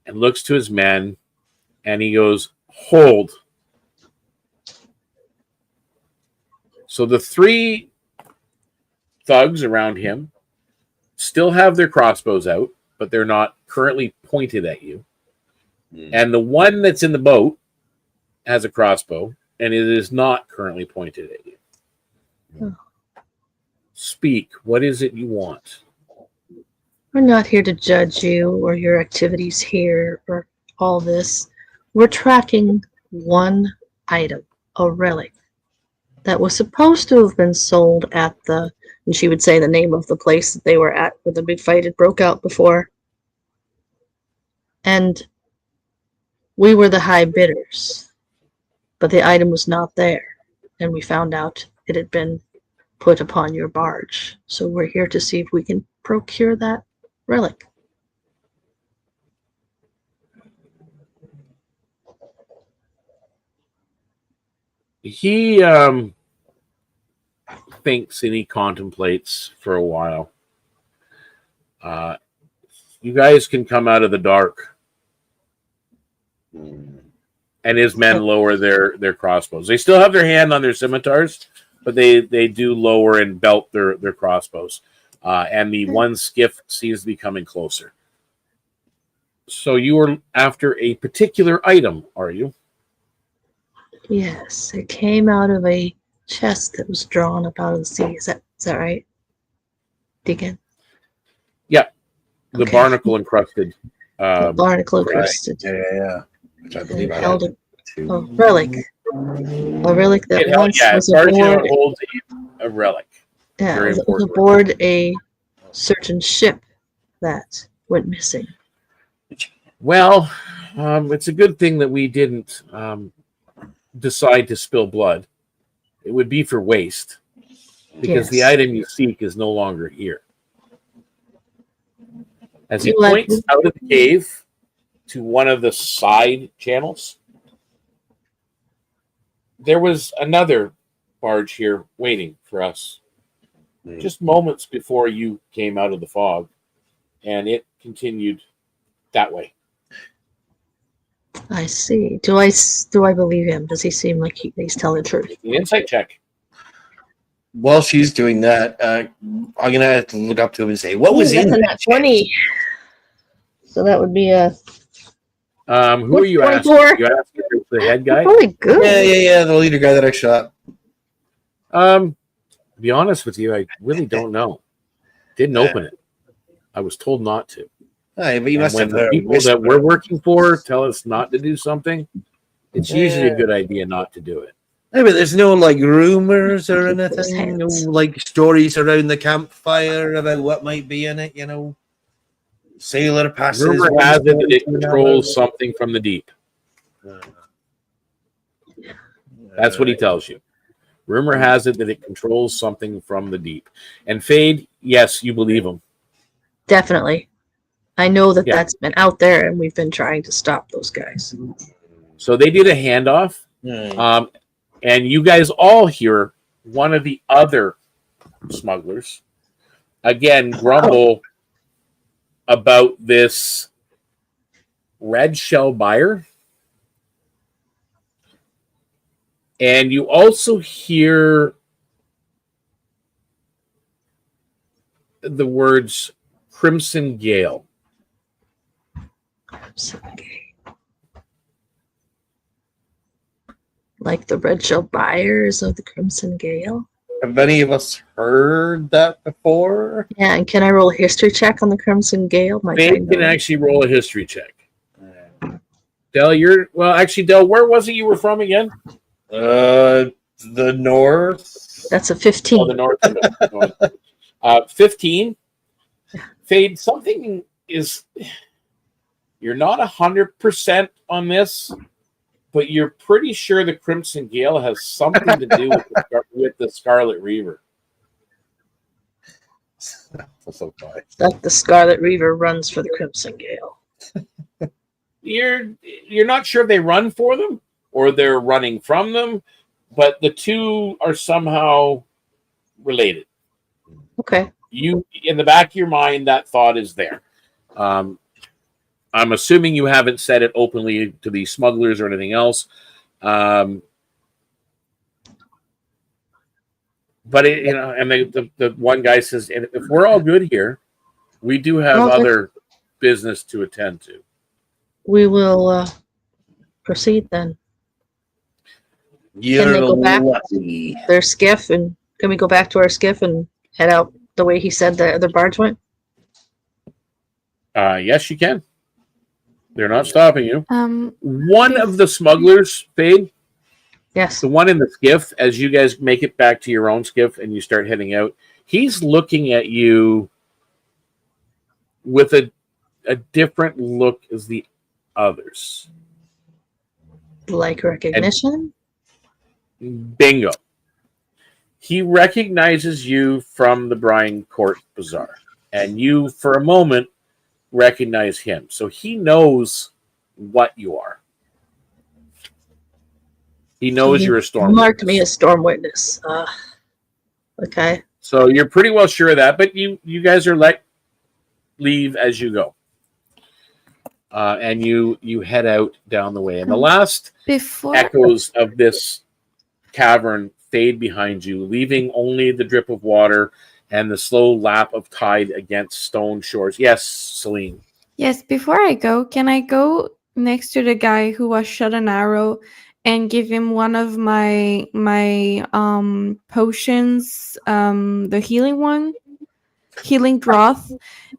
B: and looks to his men, and he goes, "Hold." So the three thugs around him still have their crossbows out, but they're not currently pointed at you. And the one that's in the boat has a crossbow, and it is not currently pointed at you. Speak. What is it you want?
E: We're not here to judge you or your activities here or all this. We're tracking one item, a relic, that was supposed to have been sold at the, and she would say the name of the place that they were at where the big fight had broke out before. And we were the high bidders, but the item was not there. And we found out it had been put upon your barge. So we're here to see if we can procure that relic.
B: He thinks and he contemplates for a while. You guys can come out of the dark. And his men lower their crossbows. They still have their hand on their scimitars, but they do lower and belt their crossbows. And the one skiff seems to be coming closer. So you are after a particular item, are you?
E: Yes, it came out of a chest that was drawn up out of the sea. Is that right, Deacon?
B: Yeah, the
E: Okay.
B: barnacle encrusted.
E: Barnacle encrusted.
C: Yeah. Which I believe I
E: Held
C: had.
E: a relic. A relic that once was aboard.
B: Holds a relic.
E: Yeah,
B: Very
E: was
B: important.
E: aboard a certain ship that went missing.
B: Well, it's a good thing that we didn't decide to spill blood. It would be for waste, because the
E: Yes.
B: item you seek is no longer here. As he
E: You like-
B: points out of the cave to one of the side channels, there was another barge here waiting for us just moments before you came out of the fog, and it continued that way.
E: I see. Do I believe him? Does he seem like he's telling the truth?
B: An insight check.
C: While she's doing that, I'm gonna have to look up to him and say, "What was
E: Ooh,
C: in
E: that's a
C: that
E: nat 20. So that would be a
B: Who are you asking?
E: 24.
B: You asking the head guy?
E: really good.
C: Yeah, the leader guy that I shot.
B: To be honest with you, I really don't know. Didn't open it. I was told not to.
C: Hey, but you
B: And
C: must
B: when
C: have
B: the
C: heard
B: people that we're working for tell us not to do something, it's usually a good idea not to do it.
C: Hey, but there's no like rumors or
E: Those
C: anything, no
E: heads.
C: like stories around the campfire about what might be in it, Sailor passes.
B: Rumor has it that it controls something from the deep. That's what he tells you. Rumor has it that it controls something from the deep. And Fade, yes, you believe him.
E: Definitely. I know that
B: Yeah.
E: that's been out there, and we've been trying to stop those guys.
B: So they did a handoff. And you guys all hear one of the other smugglers again grumble about this red shell buyer And you also hear the words Crimson Gale.
E: Okay. Like the red shell buyers of the Crimson Gale.
C: Have any of us heard that before?
E: Yeah, and can I roll a history check on the Crimson Gale?
B: They can actually roll a history check. Del, Del, where was it you were from again?
C: The north.
E: That's a 15.
B: Oh, the north. 15. Fade, something is... You're not 100% on this, but you're pretty sure the Crimson Gale has something to do with the Scarlet Reaver.
C: So far.
E: That the Scarlet Reaver runs for the Crimson Gale.
B: You're not sure if they run for them or they're running from them, but the two are somehow related.
E: Okay.
B: You, in the back of your mind, that thought is there. I'm assuming you haven't said it openly to the smugglers or anything else. But and the one guy says, and if we're all good here, we do have other business to attend to.
E: We will proceed then. Can they go back to their skiff, and can we go back to our skiff and head out the way he said the other barge went?
B: Yes, you can. They're not stopping you. One of the smugglers, Fade.
E: Yes.
B: The one in the skiff, as you guys make it back to your own skiff and you start heading out, he's looking at you with a different look as the others.
E: Like recognition?
B: Bingo. He recognizes you from the Bryan Court Bazaar. And you, for a moment, recognize him. So he knows what you are. He knows you're a storm
E: Marked
B: witness.
E: me a storm witness. Okay.
B: So you're pretty well sure of that, but you guys are let leave as you go. And you head out down the way. And the last echoes of this cavern fade behind you, leaving only the drip of water and the slow lap of tide against stone shores. Yes, Celine.
D: Yes, before I go, can I go next to the guy who was shot an arrow and give him one of my potions, the healing broth,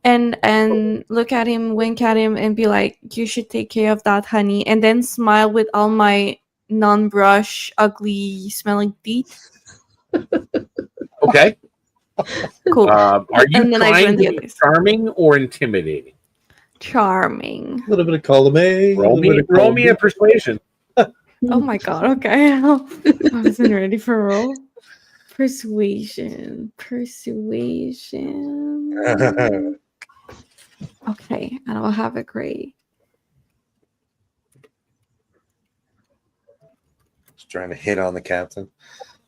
D: and look at him, wink at him, and be like, "You should take care of that, honey," and then smile with all my non-brush, ugly smelling teeth.
B: Okay.
D: Cool.
B: Are you
D: And then I
B: trying
D: join the
B: to be
D: others.
B: charming or intimidating?
D: Charming.
C: A little bit of column A.
B: Roll me a persuasion.
D: Oh my god, okay. I wasn't ready for a roll. Persuasion. Okay, and I'll have a great.
C: Just trying to hit on the captain.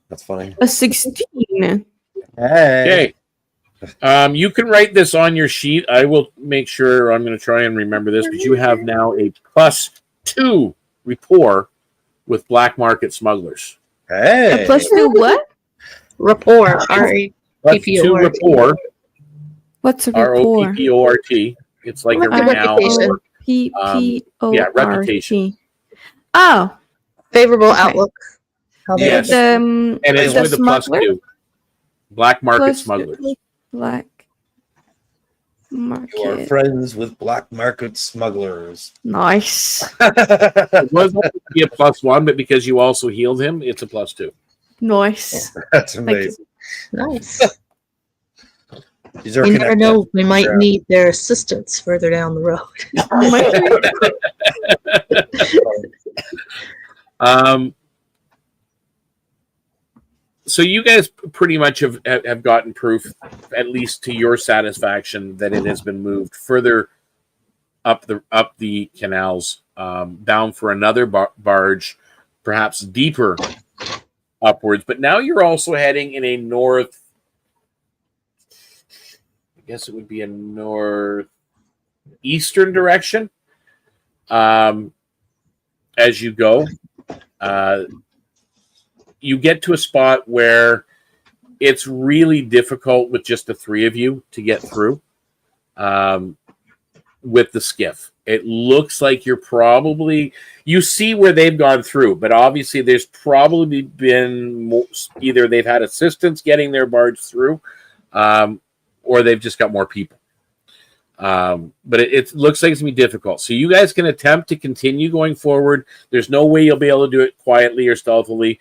C: That's funny.
D: A 16.
B: Okay. You can write this on your sheet. I will make sure I'm going to try and remember this, but you have now a +2 rapport with black market smugglers.
C: Hey.
D: A +2 what?
E: Rapport.
B: +2
E: R-A-P-P-O-R-T.
B: rapport.
D: What's a rapport?
B: R-O-P-P-O-R-T. It's like a renown.
E: Reputation.
D: P-P-O-R-T.
B: Yeah, reputation.
D: Oh.
E: Favorable
D: Okay.
E: outlook. How they
B: Yes.
E: look.
B: And it's
D: the
B: with a
D: smuggler?
B: +2. Black market
D: +2.
B: smugglers.
D: Black
C: You are
D: market.
C: friends with black market smugglers.
D: Nice.
B: It was going to be a +1, but because you also healed him, it's a +2.
D: Nice.
C: That's
D: Thank you.
C: amazing.
E: Nice.
C: These are
E: You never
C: connected.
E: know. We might
C: Yeah.
E: need their assistance further down the road.
D: Oh my God.
B: So you guys pretty much have gotten proof, at least to your satisfaction, that it has been moved further up the canals, bound for another barge, perhaps deeper upwards. But now you're also heading in a north. I guess it would be a northeastern direction. As you go. you get to a spot where it's really difficult with just the three of you to get through with the skiff. It looks like you see where they've gone through, but obviously there's probably been either they've had assistance getting their barge through, or they've just got more people. But it looks like it's going to be difficult. So you guys can attempt to continue going forward. There's no way you'll be able to do it quietly or stealthily,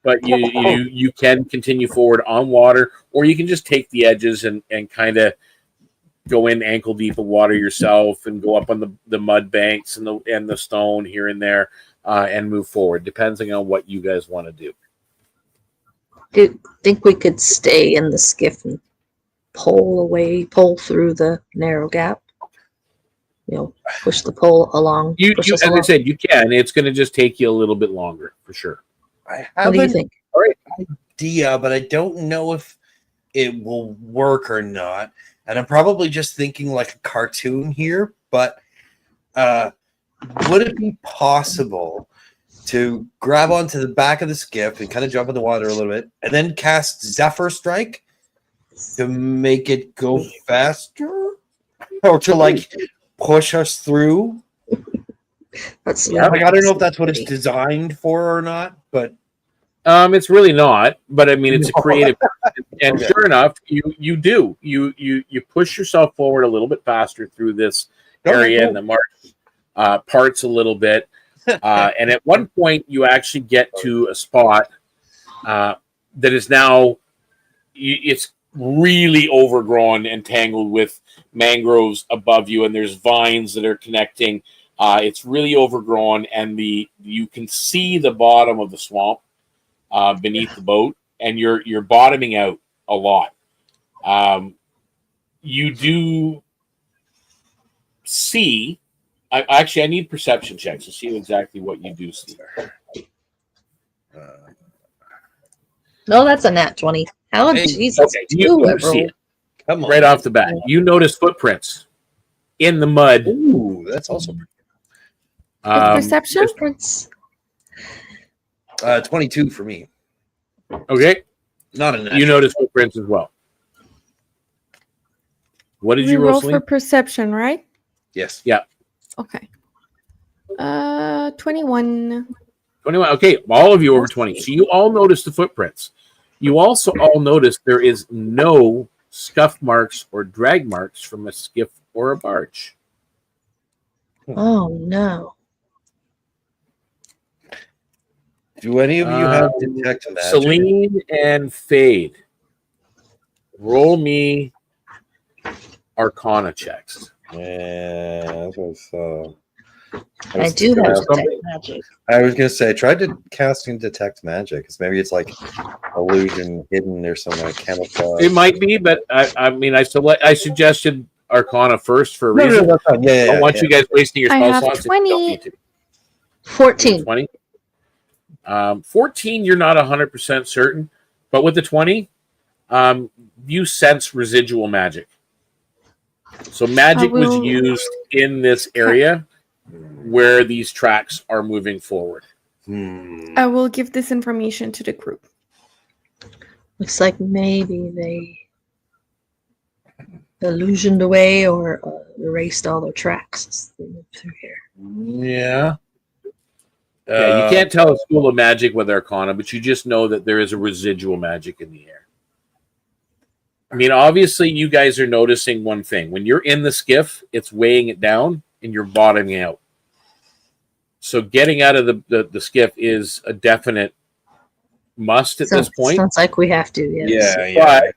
B: but you can continue forward on water, or you can just take the edges and kind of go in ankle deep of water yourself and go up on the mud banks and the stone here and there and move forward, depending on what you guys want to do.
E: Do you think we could stay in the skiff and pull through the narrow gap? Push the pole along.
B: As I said, you can. It's going to just take you a little bit longer, for sure.
C: I
E: What
C: have
E: do you
C: an
E: think?
C: idea, but I don't know if it will work or not. And I'm probably just thinking like a cartoon here, but would it be possible to grab onto the back of the skiff and kind of jump in the water a little bit and then cast Zephyr Strike to make it go faster? Or to like push us through?
E: That's
C: I don't know if that's what it's designed for or not, but
B: it's really not, but I mean, it's a creative, and okay. Sure enough, you push yourself forward a little bit faster through this area and the marsh parts a little bit, and at one point you actually get to a spot that is now it's really overgrown and tangled with mangroves above you, and there's vines that are connecting. It's really overgrown, and you can see the bottom of the swamp beneath the boat, and you're bottoming out a lot. You do see. I need perception checks to see exactly what you do see.
E: No, that's a nat 20. Oh, Jesus.
B: Okay, you see it. Come on. Right off the bat. You notice footprints in the mud.
C: Ooh, that's also pretty
D: perception?
C: 22 for me.
B: Okay.
C: Not a
B: You notice footprints as well. What did you roll
D: for perception, right?
C: Yes.
B: Yeah.
D: Okay. 21.
B: 21. Okay, all of you over 20. So you all notice the footprints. You also all notice there is no scuff marks or drag marks from a skiff or a barge.
E: Oh, no.
C: Do any of you have detect magic?
B: Celine and Fade, roll me Arcana checks.
C: Yeah, so
E: I do have detect magic.
C: I was gonna say, try casting detect magic, because maybe it's like illusion hidden or something like camouflage.
B: It might be, but I suggested Arcana first for a reason.
C: No, I
B: don't want you guys wasting your spell slots.
D: 20.
E: 14.
B: 20. 14, you're not 100% certain, but with the 20, you sense residual magic. So magic was used in this area where these tracks are moving forward.
D: I will give this information to the group.
E: Looks like maybe they illusioned away or erased all their tracks as they moved through here.
C: Yeah.
B: Yeah, you can't tell a school of magic with Arcana, but you just know that there is a residual magic in the air. I mean, obviously, you guys are noticing one thing. When you're in the skiff, it's weighing it down, and you're bottoming out. So getting out of the skiff is a definite must at this point.
E: Sounds like we have to, yes.
C: Yeah.
B: But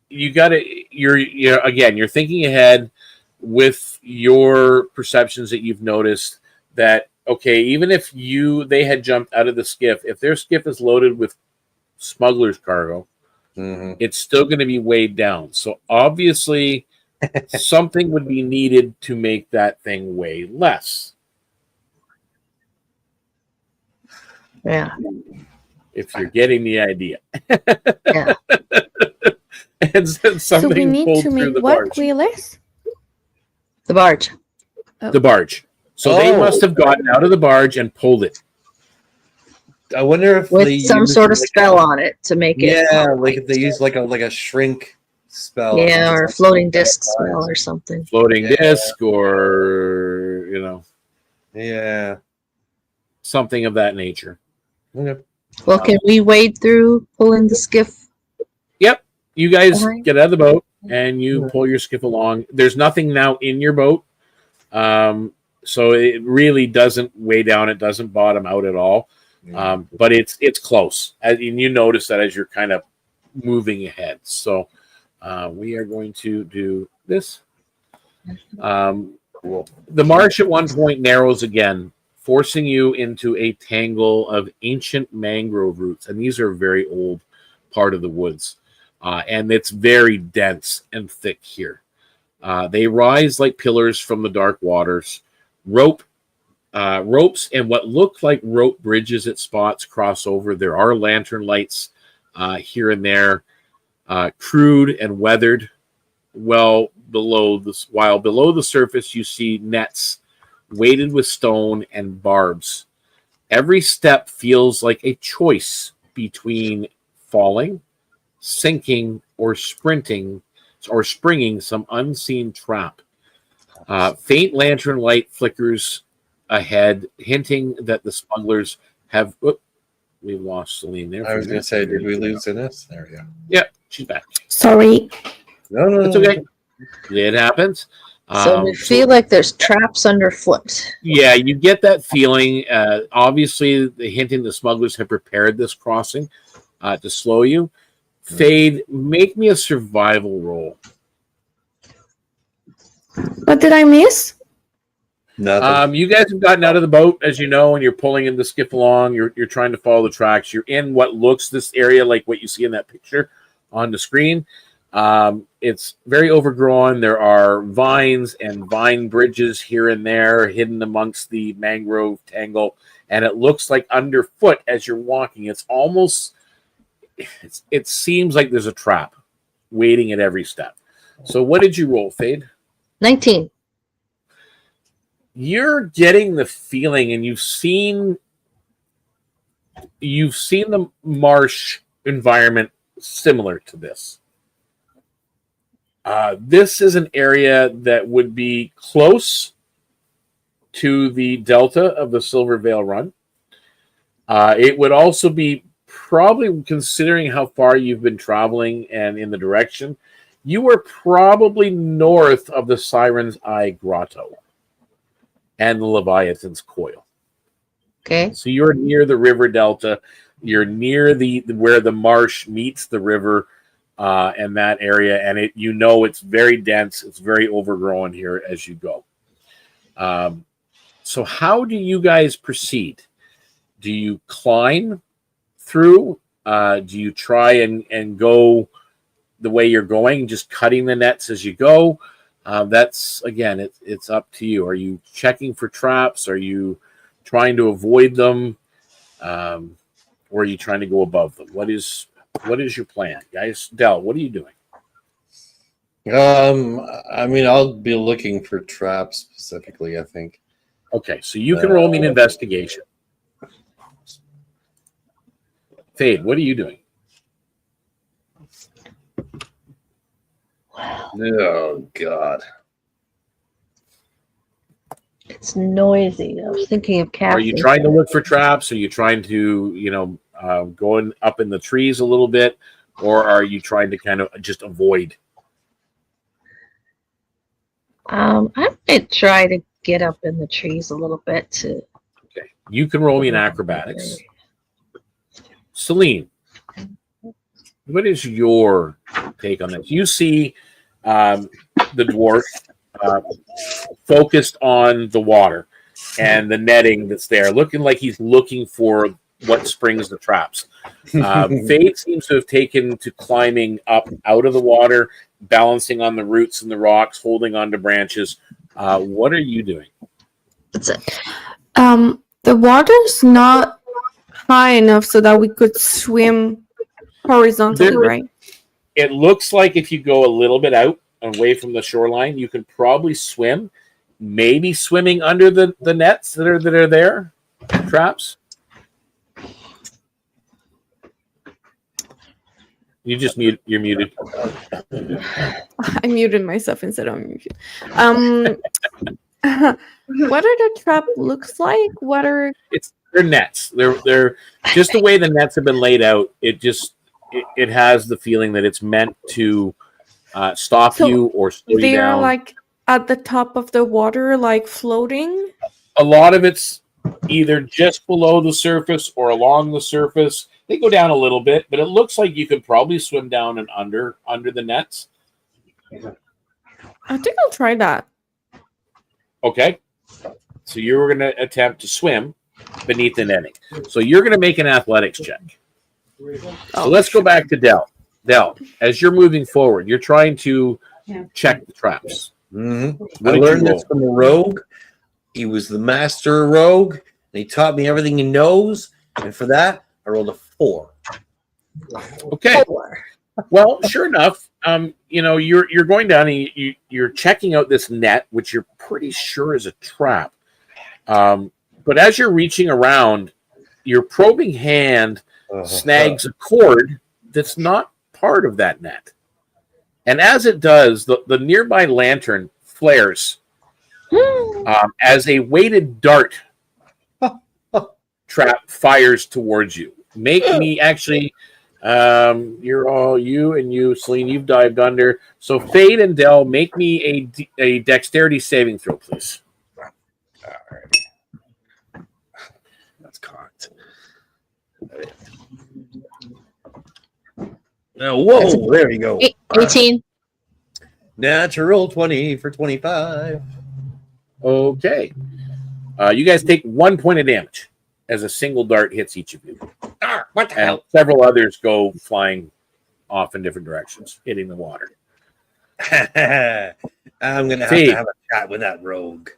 B: you got to, you're thinking ahead with your perceptions that you've noticed that, okay, even if they had jumped out of the skiff, if their skiff is loaded with smuggler's cargo, it's still going to be weighed down. So obviously something would be needed to make that thing weigh less.
E: Yeah.
B: If you're getting the idea.
E: Yeah.
B: And something
D: So we need to make what weigh less?
E: The barge.
B: The barge. So they must have gotten out of the barge and pulled it.
C: I wonder if
E: with
C: they
E: some
C: use
E: sort of
C: like
E: spell on it to make it.
C: yeah, like if they use like a shrink spell.
E: Yeah, or
C: something
E: floating
C: like that.
E: disc spell or something.
B: Floating
C: Yeah.
B: disc or,
C: Yeah.
B: something of that nature.
C: Okay.
E: Well, can we wade through pulling the skiff?
B: Yep. You guys
E: Behind?
B: get out of the boat and you pull your skiff along. There's nothing now in your boat. So it really doesn't weigh down. It doesn't bottom out at all. But it's close. And you notice that as you're kind of moving ahead. So we are going to do this. The marsh at one point narrows again, forcing you into a tangle of ancient mangrove roots. And these are a very old part of the woods. And it's very dense and thick here. They rise like pillars from the dark waters. Ropes and what look like rope bridges at spots cross over. There are lantern lights here and there, crude and weathered. While below the surface, you see nets weighted with stone and barbs. Every step feels like a choice between falling, sinking, or springing some unseen trap. Faint lantern light flickers ahead, hinting that the smugglers have. We lost Celine there.
C: I was going to say, did we lose Ines? There we go.
B: Yep, she's back.
D: Sorry.
C: No.
B: It's okay. It happens.
E: So we feel like there's traps underfoot.
B: Yeah, you get that feeling. Obviously, the hinting the smugglers have prepared this crossing to slow you. Fade, make me a survival roll.
D: What did I miss?
C: Nothing.
B: You guys have gotten out of the boat, as you know, and you're pulling in the skiff along. You're trying to follow the tracks. You're in what looks this area like what you see in that picture on the screen. It's very overgrown. There are vines and vine bridges here and there hidden amongst the mangrove tangle, and it looks like underfoot as you're walking. It seems like there's a trap waiting at every step. So what did you roll, Fade?
E: 19.
B: You're getting the feeling, and you've seen the marsh environment similar to this. This is an area that would be close to the delta of the Silver Vale Run. It would also be, probably considering how far you've been traveling and in the direction, you were probably north of the Siren's Eye Grotto and the Leviathan's Coil.
E: Okay.
B: So you're near the river delta. You're near where the marsh meets the river and that area, and it's very dense. It's very overgrown here as you go. So how do you guys proceed? Do you climb through? Do you try and go the way you're going, just cutting the nets as you go? That's, again, it's up to you. Are you checking for traps? Are you trying to avoid them? Or are you trying to go above them? What is your plan, guys? Del, what are you doing?
C: I mean, I'll be looking for traps specifically, I think.
B: Okay, so you can roll me an investigation. Fade, what are you doing?
C: Oh, God.
E: It's noisy. I was thinking of Kathy.
B: Are you trying to look for traps? Are you trying to, going up in the trees a little bit? Or are you trying to kind of just avoid?
E: I might try to get up in the trees a little bit to.
B: Okay, you can roll me an acrobatics. Celine, what is your take on this? You see the dwarf focused on the water and the netting that's there, looking like he's looking for what springs the traps. Fade seems to have taken to climbing up out of the water, balancing on the roots and the rocks, holding onto branches. What are you doing?
E: That's it.
D: The water's not high enough so that we could swim horizontally, right?
B: It looks like if you go a little bit out away from the shoreline, you can probably swim. Maybe swimming under the nets that are there, traps. You just mute. You're muted.
D: I muted myself instead of muted. What are the trap looks like? What are
B: They're nets. They're just the way the nets have been laid out. It has the feeling that it's meant to stop
D: So
B: you or slow you
D: they are
B: down.
D: like at the top of the water, like floating?
B: A lot of it's either just below the surface or along the surface. They go down a little bit, but it looks like you could probably swim down and under the nets.
D: I think I'll try that.
B: Okay. So you're going to attempt to swim beneath the netting. So you're going to make an athletics check. So let's go back to Dell. Dell, as you're moving forward, you're trying to check the traps.
C: Mm-hmm. I learned this from a rogue. He was the master rogue, and he taught me everything he knows. And for that, I rolled a 4.
B: Okay. Well, sure enough, you're going down and you're checking out this net, which you're pretty sure is a trap. But as you're reaching around, your probing hand snags a cord that's not part of that net. And as it does, the nearby lantern flares as a weighted dart trap fires towards you. Make me actually, you and you, Celine, you've dived under. So Fade and Dell, make me a dexterity saving throw, please.
C: All right. That's cocked. Now, whoa, there you go.
E: 18.
C: Natural 20 for 25.
B: Okay. You guys take 1 point of damage as a single dart hits each of you.
C: What the
B: And
C: hell?
B: several others go flying off in different directions, hitting the water.
C: I'm gonna have
B: Fade.
C: to have a chat with that rogue.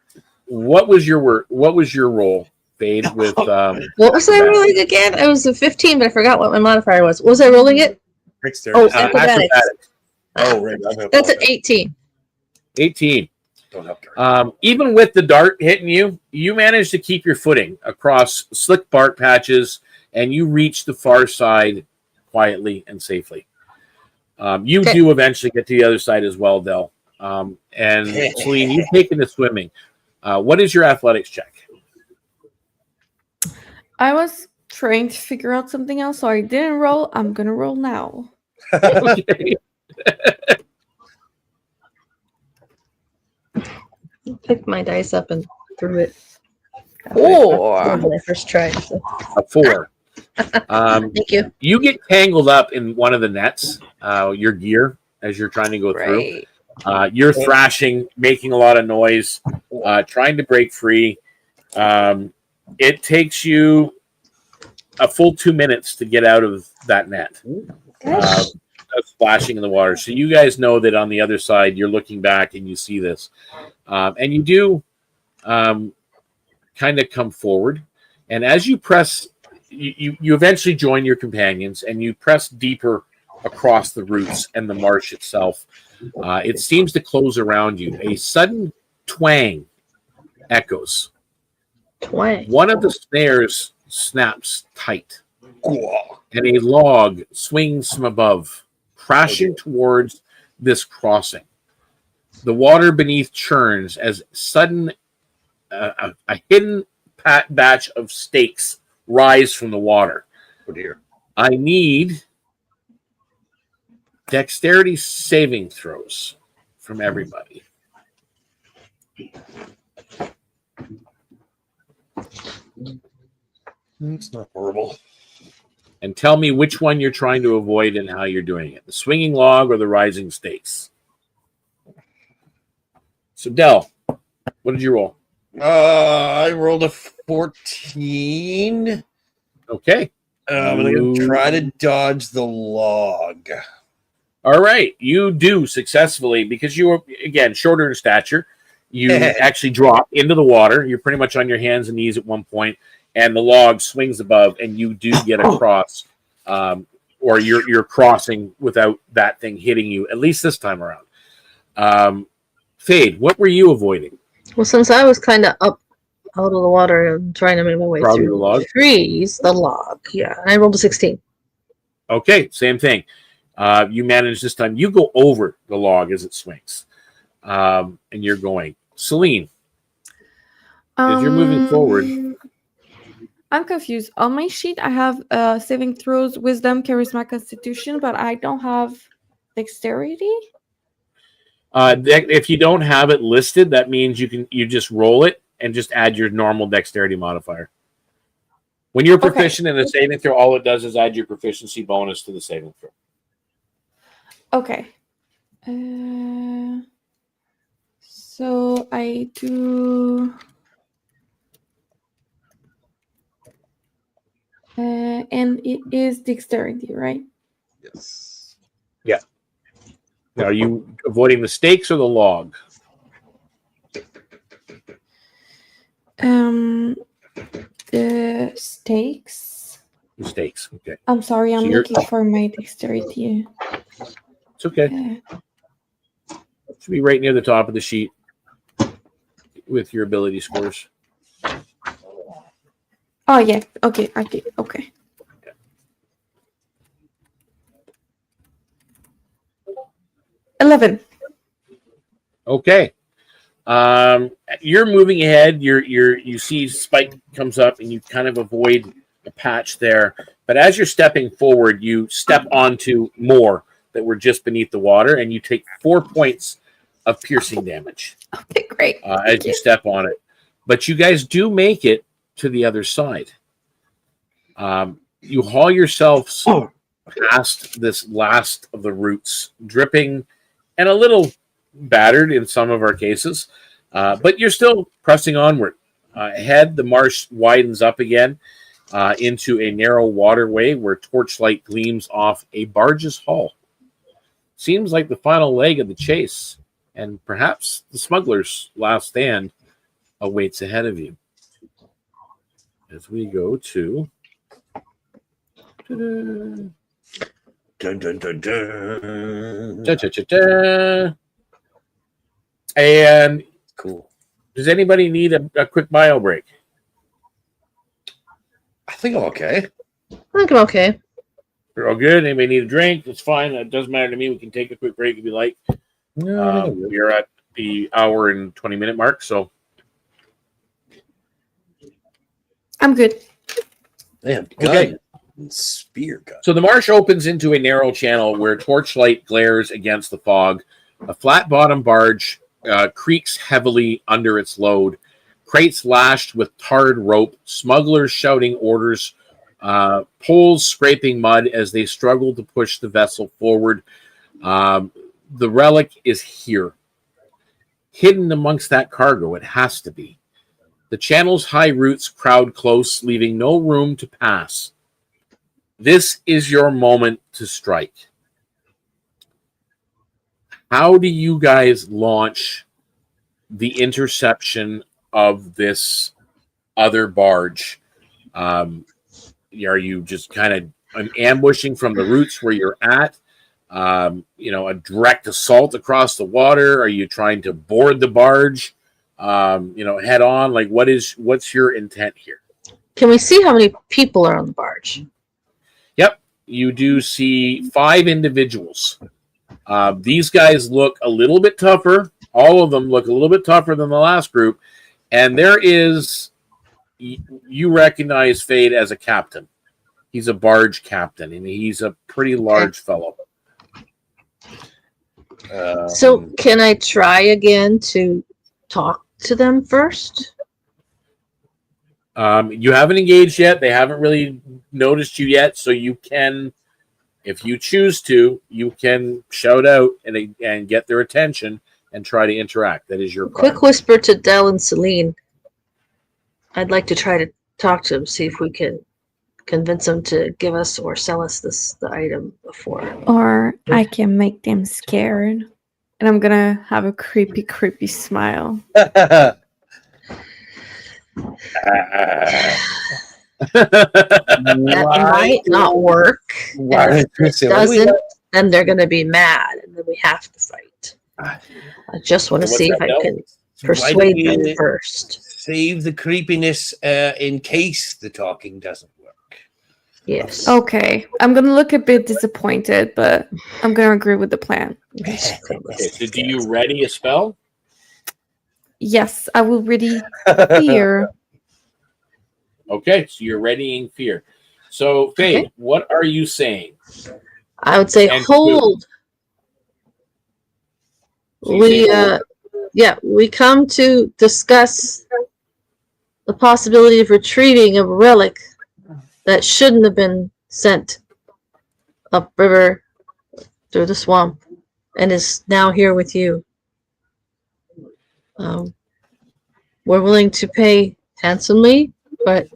B: What was your role, Fade, with
E: What was I rolling again? It was a 15, but I forgot what my modifier was. Was I rolling it? Oh, acrobatics.
C: Oh, right.
E: That's an 18.
B: 18.
C: Don't have to.
B: Even with the dart hitting you, you manage to keep your footing across slick bark patches, and you reach the far side quietly and safely. You do eventually get to the other side as well, Del. And Celine, you've taken to swimming. What is your athletics check?
D: I was trying to figure out something else, so I didn't roll. I'm gonna roll now.
B: Okay.
E: Picked my dice up and threw it.
D: Four.
E: When I first tried. So.
B: A 4.
E: Thank you.
B: You get tangled up in one of the nets, your gear, as you're trying to go through. You're thrashing, making a lot of noise, trying to break free. It takes you a full 2 minutes to get out of that net. Splashing in the water. So you guys know that on the other side, you're looking back and you see this. And you do kind of come forward. And as you press, you eventually join your companions and you press deeper across the roots and the marsh itself. It seems to close around you. A sudden twang echoes.
E: Twang.
B: One of the snares snaps tight, and a log swings from above, crashing towards this crossing. The water beneath churns as sudden a hidden batch of stakes rise from the water.
C: Oh dear.
B: I need dexterity saving throws from everybody.
C: It's not horrible.
B: And tell me which one you're trying to avoid and how you're doing it. The swinging log or the rising stakes. So, Del, what did you roll?
C: I rolled a 14.
B: Okay.
C: I'm going to try to dodge the log.
B: All right. You do successfully because you are, again, shorter in stature. You actually drop into the water. You're pretty much on your hands and knees at one point, and the log swings above, and you do get across, or you're crossing without that thing hitting you, at least this time around. Fade, what were you avoiding?
E: Well, since I was kind of up out of the water and trying to make my way
B: Probably
E: through
B: the log?
E: trees, the log. Yeah, I rolled a 16.
B: Okay, same thing. You manage this time. You go over the log as it swings, and you're going. Celine, as you're moving forward.
D: I'm confused. On my sheet, I have saving throws, wisdom, charisma, constitution, but I don't have dexterity.
B: If you don't have it listed, that means you just roll it and just add your normal dexterity modifier. When you're proficient in a saving throw, all it does is add your proficiency bonus to the saving throw.
D: Okay. So I do. And it is dexterity, right?
C: Yes.
B: Yeah. Now, are you avoiding the stakes or the log?
D: The stakes.
B: The stakes. Okay.
D: I'm sorry, I'm
B: So you're-
D: looking for my dexterity.
B: It's okay. Should be right near the top of the sheet with your ability scores.
D: Oh yeah. Okay. 11.
B: Okay. You're moving ahead. You see Spike comes up and you kind of avoid a patch there. But as you're stepping forward, you step onto more that were just beneath the water, and you take 4 points of piercing damage.
D: Okay, great.
B: As you step on it. But you guys do make it to the other side. You haul yourselves past this last of the roots, dripping and a little battered in some of our cases, but you're still pressing onward. Ahead, the marsh widens up again into a narrow waterway where torchlight gleams off a barge's hull. Seems like the final leg of the chase, and perhaps the smuggler's last stand awaits ahead of you. As we go to...
C: Dun, dun, dun, dun.
B: Da-da-da-da. And
C: Cool.
B: does anybody need a quick bio break?
C: I think I'm okay.
E: I think I'm okay.
B: You're all good. Anybody need a drink? It's fine. It doesn't matter to me. We can take a quick break if you like. We're at the hour and 20-minute mark, so
D: I'm good.
C: Man,
B: Okay.
C: gun. Spear gun.
B: So the marsh opens into a narrow channel where torchlight glares against the fog. A flat-bottomed barge creaks heavily under its load. Crates lashed with tarred rope. Smugglers shouting orders. Poles scraping mud as they struggle to push the vessel forward. The relic is here. Hidden amongst that cargo, it has to be. The channel's high roots crowd close, leaving no room to pass. This is your moment to strike. How do you guys launch the interception of this other barge? Are you just kind of ambushing from the roots where you're at? A direct assault across the water? Are you trying to board the barge? Head on? Like, what's your intent here?
E: Can we see how many people are on the barge?
B: Yep, you do see 5 individuals. These guys look a little bit tougher. All of them look a little bit tougher than the last group. And there is, you recognize Fade as a captain. He's a barge captain, and he's a pretty large fellow.
E: So can I try again to talk to them first?
B: You haven't engaged yet. They haven't really noticed you yet. So you can, if you choose to, you can shout out and get their attention and try to interact. That is your
E: Quick whisper to Del and Celine. I'd like to try to talk to them, see if we can convince them to give us or sell us the item before.
D: Or I can make them scared. And I'm gonna have a creepy smile.
E: That might not work. And if it doesn't, then they're gonna be mad, and then we have to fight. I just want to see if I can persuade them first.
C: Save the creepiness in case the talking doesn't work.
E: Yes.
D: Okay, I'm gonna look a bit disappointed, but I'm gonna agree with the plan.
B: Okay, so do you ready a spell?
D: Yes, I will ready fear.
B: Okay, so you're readying fear. So, Fade,
E: Okay.
B: what are you saying?
E: I would say
B: And
E: hold.
B: So you say hold.
E: We come to discuss the possibility of retrieving a relic that shouldn't have been sent upriver through the swamp and is now here with you. We're willing to pay handsomely, but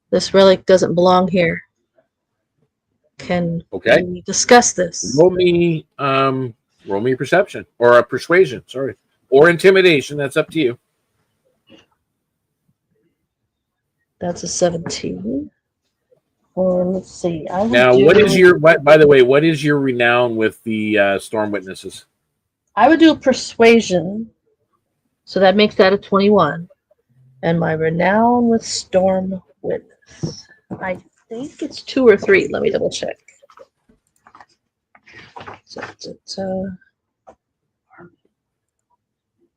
E: this relic doesn't belong here. Can we discuss this?
B: Roll me perception or a persuasion, sorry, or intimidation. That's up to you.
E: That's a 17. Or let's see.
B: Now, what is your? By the way, what is your renown with the storm witnesses?
E: I would do a persuasion, so that makes that a 21. And my renown with storm witness, I think it's 2 or 3. Let me double check.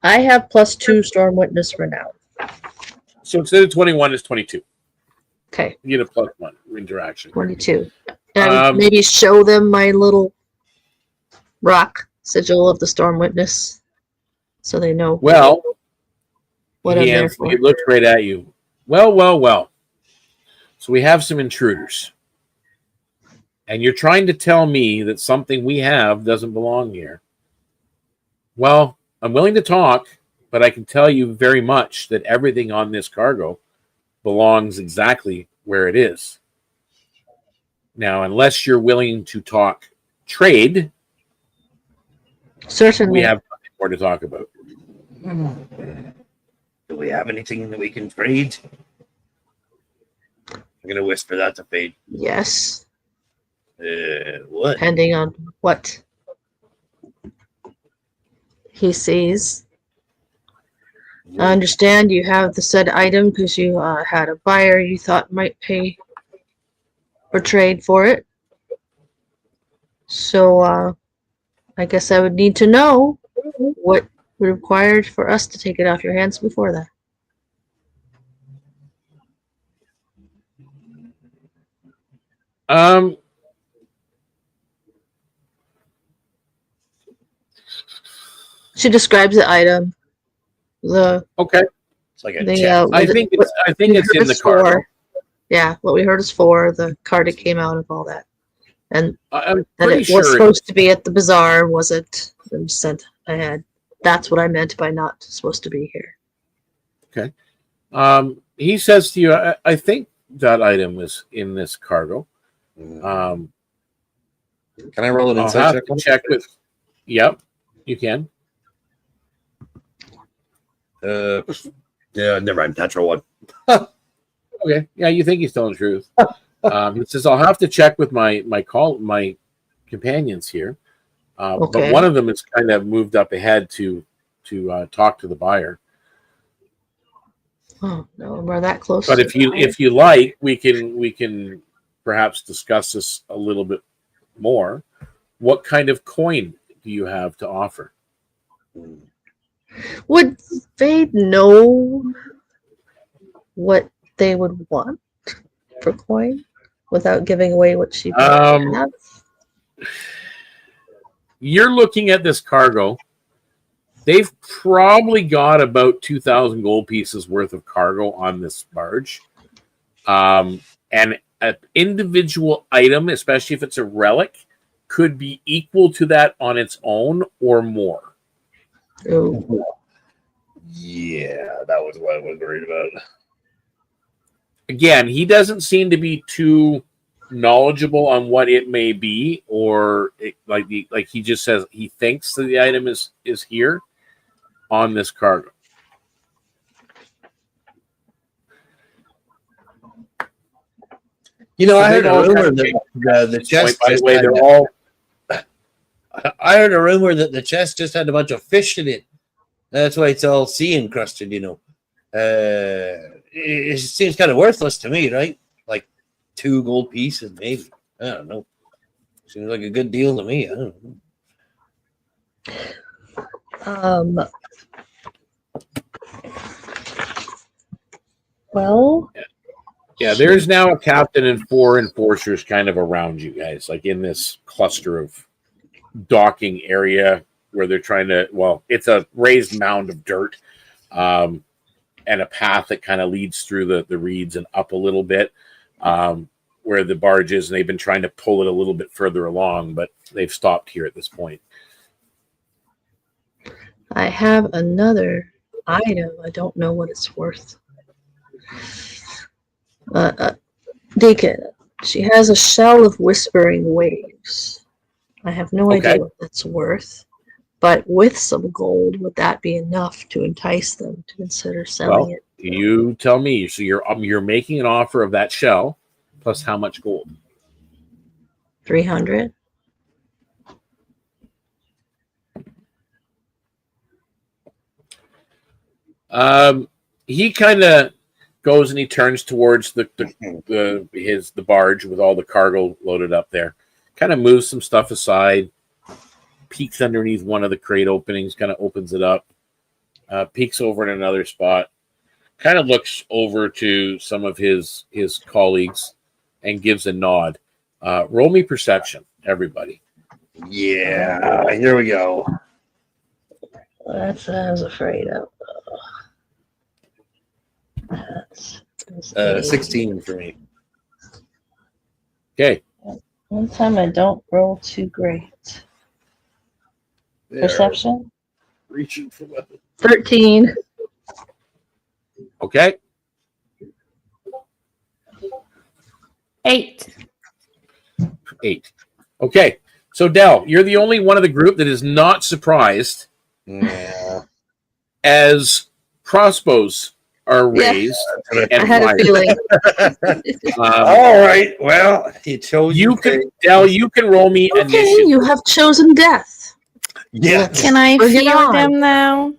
E: I have +2 storm witness renown.
B: So instead of 21, it's 22.
E: Okay.
B: You get a +1 interaction.
E: 22. And I would maybe show them my little rock sigil of the storm witness, so they know.
B: Well,
E: what I'm there for.
B: He looks right at you. Well. So we have some intruders. And you're trying to tell me that something we have doesn't belong here. Well, I'm willing to talk, but I can tell you very much that everything on this cargo belongs exactly where it is. Now, unless you're willing to talk trade,
E: certainly
B: we have nothing more to talk about.
C: Do we have anything that we can trade? I'm gonna whisper that to Fade.
E: Yes.
C: What?
E: Depending on what he sees. I understand you have the said item because you had a buyer you thought might pay or trade for it. So I guess I would need to know what would required for us to take it off your hands before that. She describes the item.
C: It's like a check.
B: I think it's in the cargo.
E: Yeah, what we heard is 4. The card that came out of all that, and
B: I'm
E: that
B: pretty
E: it
B: sure
E: was supposed to be at the bazaar. Was it sent ahead? That's what I meant by not supposed to be here.
B: Okay. He says to you, I think that item was in this cargo.
C: Can I roll an
B: I'll
C: insight
B: have
C: check?
B: to check with. Yep, you can.
C: Yeah, never mind. Natural 1.
B: Okay. Yeah, you think he's telling the truth. He says, I'll have to check with my companions here. But one of them is kind of moved up ahead to talk to the buyer.
E: Oh no, we're that close.
B: But if you like, we can perhaps discuss this a little bit more. What kind of coin do you have to offer?
E: Would they know what they would want for coin without giving away what she has?
B: You're looking at this cargo. They've probably got about 2,000 gold pieces worth of cargo on this barge. And an individual item, especially if it's a relic, could be equal to that on its own or more.
E: Ooh.
C: Yeah, that was what I was worried about.
B: Again, he doesn't seem to be too knowledgeable on what it may be, or like he just says he thinks that the item is here on this cargo.
C: You know, I heard a rumor that the chest.
B: By the way, they're all.
C: I heard a rumor that the chest just had a bunch of fish in it. That's why it's all sea encrusted. You know, it seems kind of worthless to me, right? Like, 2 gold pieces, maybe. I don't know. Seems like a good deal to me. I don't know.
E: Well,
B: Yeah, there's now a captain and 4 enforcers kind of around you guys, like in this cluster of docking area where they're trying to, well, it's a raised mound of dirt and a path that kind of leads through the reeds and up a little bit where the barge is, and they've been trying to pull it a little bit further along, but they've stopped here at this point.
E: I have another item. I don't know what it's worth. Deacon, she has a shell of whispering waves. I have no idea what that's worth, but with some gold, would that be enough to entice them to consider selling it?
B: You tell me. So you're making an offer of that shell, plus how much gold?
E: 300.
B: He kind of goes and he turns towards the barge with all the cargo loaded up there. Kind of moves some stuff aside, peeks underneath one of the crate openings, kind of opens it up, peeks over in another spot, kind of looks over to some of his colleagues and gives a nod. Roll me perception, everybody.
C: Yeah, here we go.
E: That's what I was afraid of. That's
C: 16 for me.
B: Okay.
E: one time I don't roll too great.
C: There.
E: Perception?
C: Reaching for weapon.
E: 13.
B: Okay.
D: 8.
B: 8. Okay. So, Del, you're the only one of the group that is not surprised as crossbows are raised. And
E: I had
B: fired.
E: a feeling.
C: All right. Well, you chose.
B: Del, you can roll me
E: Okay,
B: initiative.
E: you have chosen death.
C: Yeah.
D: Can I
E: Bring it
D: fear
E: on.
D: them now?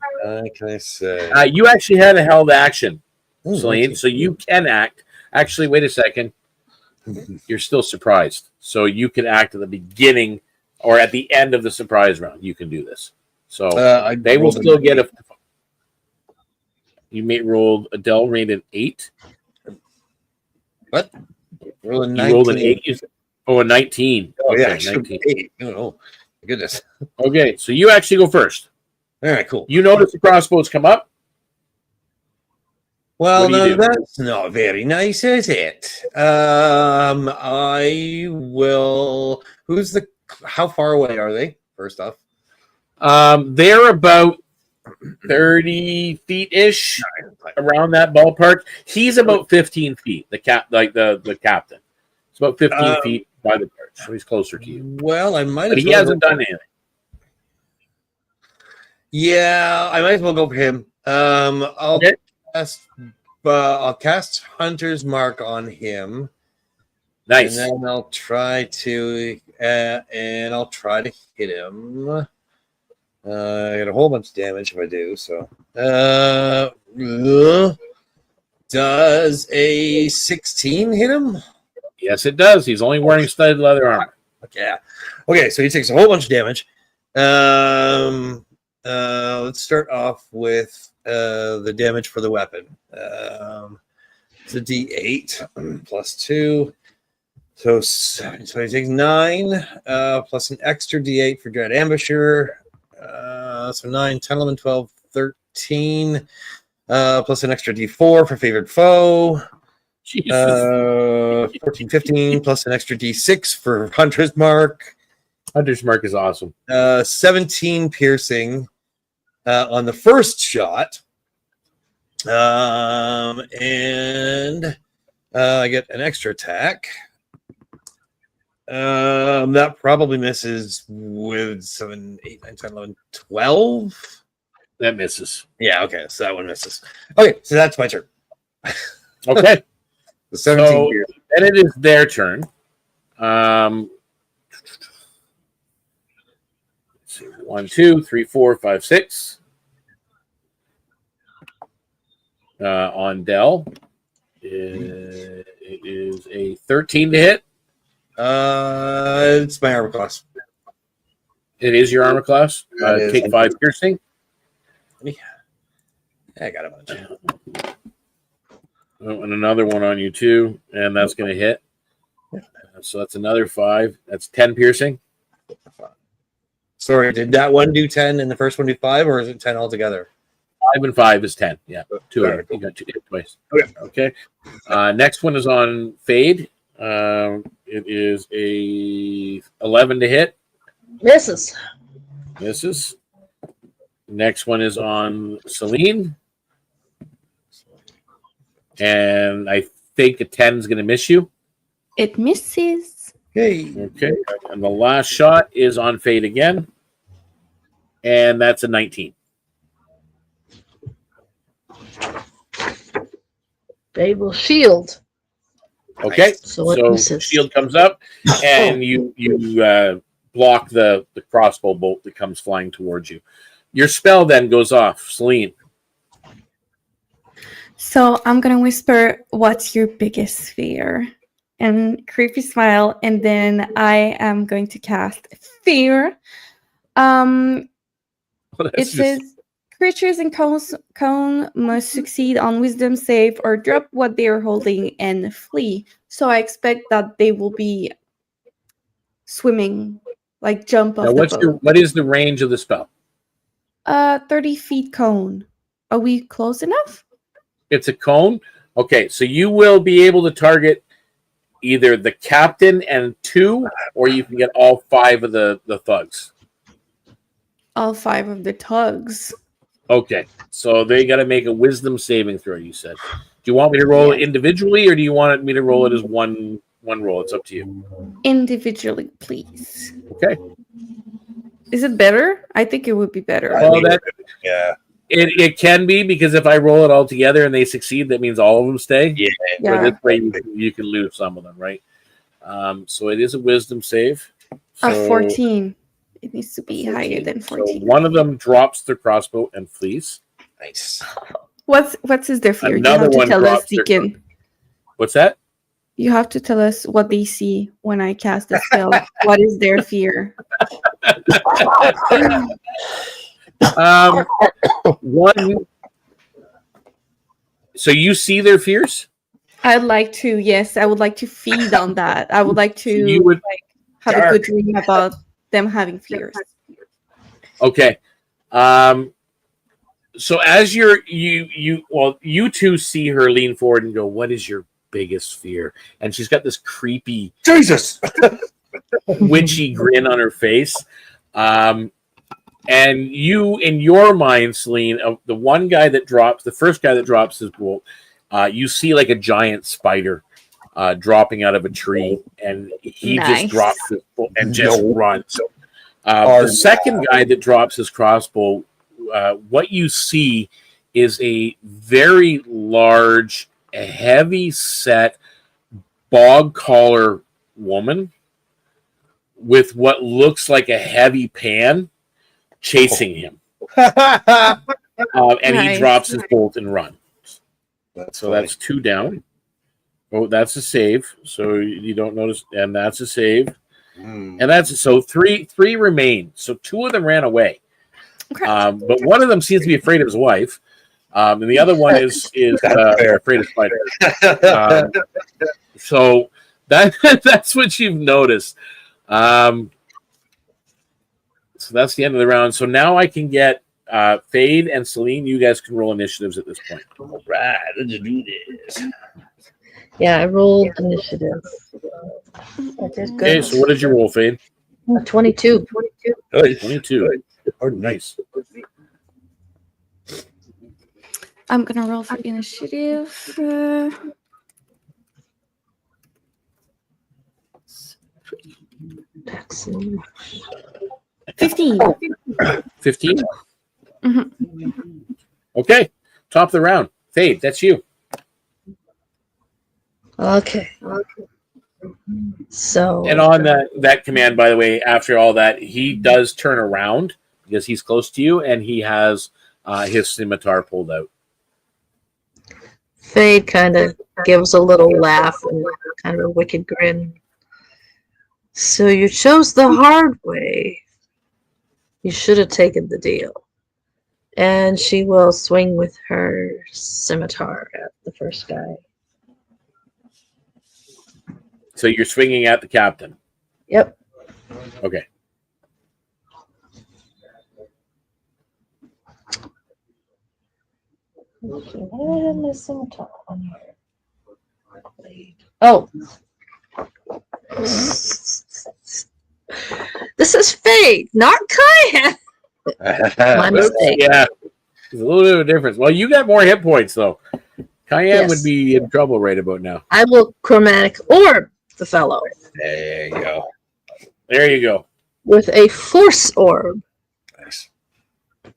C: Can I say?
B: You actually had a held action,
C: Ooh,
B: Celine,
C: okay.
B: so you can act. Actually, wait a second. You're still surprised. So you can act at the beginning or at the end of the surprise round. You can do this. So they will still get a... You may roll... Adele rated 8.
C: What? Roll a
B: You
C: 19.
B: rolled an 8. Oh, a 19.
C: Oh,
B: Okay,
C: yeah.
B: 19.
C: 8. Oh, my goodness.
B: Okay, so you actually go first.
C: All right, cool.
B: You notice the crossbows come up.
C: Well,
B: What do you
C: no,
B: do?
C: that's not very nice, is it? I will. How far away are they? First off,
B: They're about 30 feet-ish, around that ballpark. He's about 15 feet, the captain. It's about 15 feet by the barge, so he's closer to you.
C: Well, I might.
B: But
C: as
B: he
C: well
B: hasn't
C: go
B: done anything.
C: Yeah, I might as well go for him.
B: Okay.
C: I'll cast Hunter's Mark on him.
B: Nice.
C: And then I'll try to hit him. I get a whole bunch of damage if I do. So, does a 16 hit him?
B: Yes, it does. He's only wearing studded leather armor.
C: Yeah. Okay, so he takes a whole bunch of damage. Let's start off with the damage for the weapon. It's a D8 plus 2. So he takes 9 plus an extra D8 for Dread Ambusher. So 9, 10, 11, 12, 13. Plus an extra D4 for Favored Foe. 14, 15 plus an extra D6 for Hunter's Mark.
B: Hunter's Mark is awesome.
C: 17 piercing on the first shot. And I get an extra attack. That probably misses with 7, 8, 9, 10, 11, 12.
B: That misses.
C: Yeah, okay, so that one misses. Okay, so that's my turn.
B: Okay.
C: The 17
B: So
C: here.
B: then it is their turn. Let's see. 1, 2, 3, 4, 5, 6. On Dell. It is a 13 to hit.
C: It's my armor class.
B: It is your armor class.
C: It is.
B: Take 5 piercing.
C: I got a bunch.
B: Oh, and another one on you too, and that's going to hit. So that's another 5. That's 10 piercing.
C: Sorry, did that one do 10 and the first one do 5, or is it 10 altogether?
B: 5 and 5 is 10. Yeah, 2 of them. You got 2 hit twice. Okay. Next one is on Fade. It is a 11 to hit.
E: Misses.
B: Misses. Next one is on Celine. And I think a 10 is going to miss you.
D: It misses.
C: Hey.
B: Okay. And the last shot is on Fade again. And that's a 19.
E: They will shield.
B: Okay.
E: So it
B: So
E: misses.
B: shield comes up and you block the crossbow bolt that comes flying towards you. Your spell then goes off. Celine.
D: So I'm gonna whisper, "What's your biggest fear?" And creepy smile, and then I am going to cast fear. It says creatures in cone must succeed on wisdom save or drop what they are holding and flee. So I expect that they will be swimming, like jump off
B: Now,
D: the boat.
B: what is the range of the spell?
D: 30 feet cone. Are we close enough?
B: It's a cone. Okay, so you will be able to target either the captain and 2, or you can get all 5 of the thugs.
D: All 5 of the tugs.
B: Okay, so they got to make a wisdom saving throw, you said. Do you want me to roll it individually, or do you want me to roll it as one roll? It's up to you.
D: Individually, please.
B: Okay.
D: Is it better? I think it would be better.
B: Well,
C: Yeah.
B: it can be, because if I roll it all together and they succeed, that means all of them stay.
C: Yeah.
B: Or
D: Yeah.
B: this way you can lose some of them, right? So it is a wisdom save.
D: A
B: So
D: 14. It needs to be higher than
B: So
D: 14.
B: one of them drops their crossbow and flees.
C: Nice.
D: What's is their fear?
B: Another
D: You have to
B: one
D: tell us,
B: drops their-
D: Deacon.
B: What's that?
D: You have to tell us what they see when I cast the spell. What is their fear?
B: One. So you see their fears?
D: I'd like to, yes, I would like to feed on that. I would like to
B: You would-
D: have a good dream about them having fears.
B: Okay. So as you two see her lean forward and go, "What is your biggest fear?" And she's got this creepy,
C: Jesus.
B: witchy grin on her face. And you, in your mind, Celine, the first guy that drops his bolt, you see like a giant spider dropping out of a tree, and he
D: Nice.
B: just drops his bolt and just
C: No.
B: runs. The second guy that drops his crossbow, what you see is a very large, heavy-set, bog-collar woman with what looks like a heavy pan chasing him. And
D: Nice.
B: he drops his bolt and runs.
C: That's
B: So that's 2 down. Oh, that's a save. So you don't notice, and that's a save. And that's so three remain. So 2 of them ran away.
D: Okay.
B: But one of them seems to be afraid of his wife. And the other one is
C: fair.
B: afraid of spiders. So that's what you've noticed. So that's the end of the round. So now I can get Fade and Celine. You guys can roll initiatives at this point.
C: All right, let's do this.
E: Yeah, I rolled initiative. I did good.
B: Okay, so what did you roll, Fade?
E: 22.
B: 22. Oh, nice.
D: I'm gonna roll for initiative. 15.
B: 15?
D: Mhm.
B: Okay, top of the round. Fade, that's you.
E: Okay. So
B: And on that command, by the way, after all that, he does turn around because he's close to you, and he has his scimitar pulled out.
E: Fade kind of gives a little laugh and kind of a wicked grin. So you chose the hard way. You should have taken the deal. And she will swing with her scimitar at the first guy.
B: So you're swinging at the captain.
E: Yep.
B: Okay.
E: Okay, why do I have my scimitar on here? Oh. This is Fade, not Kaya. My mistake.
B: Yeah. There's a little bit of a difference. Well, you got more hit points, though. Cayenne would be in trouble right about now.
E: I will chromatic orb the fellow.
C: There you go.
B: There you go.
E: With a force orb.
C: Nice.
B: I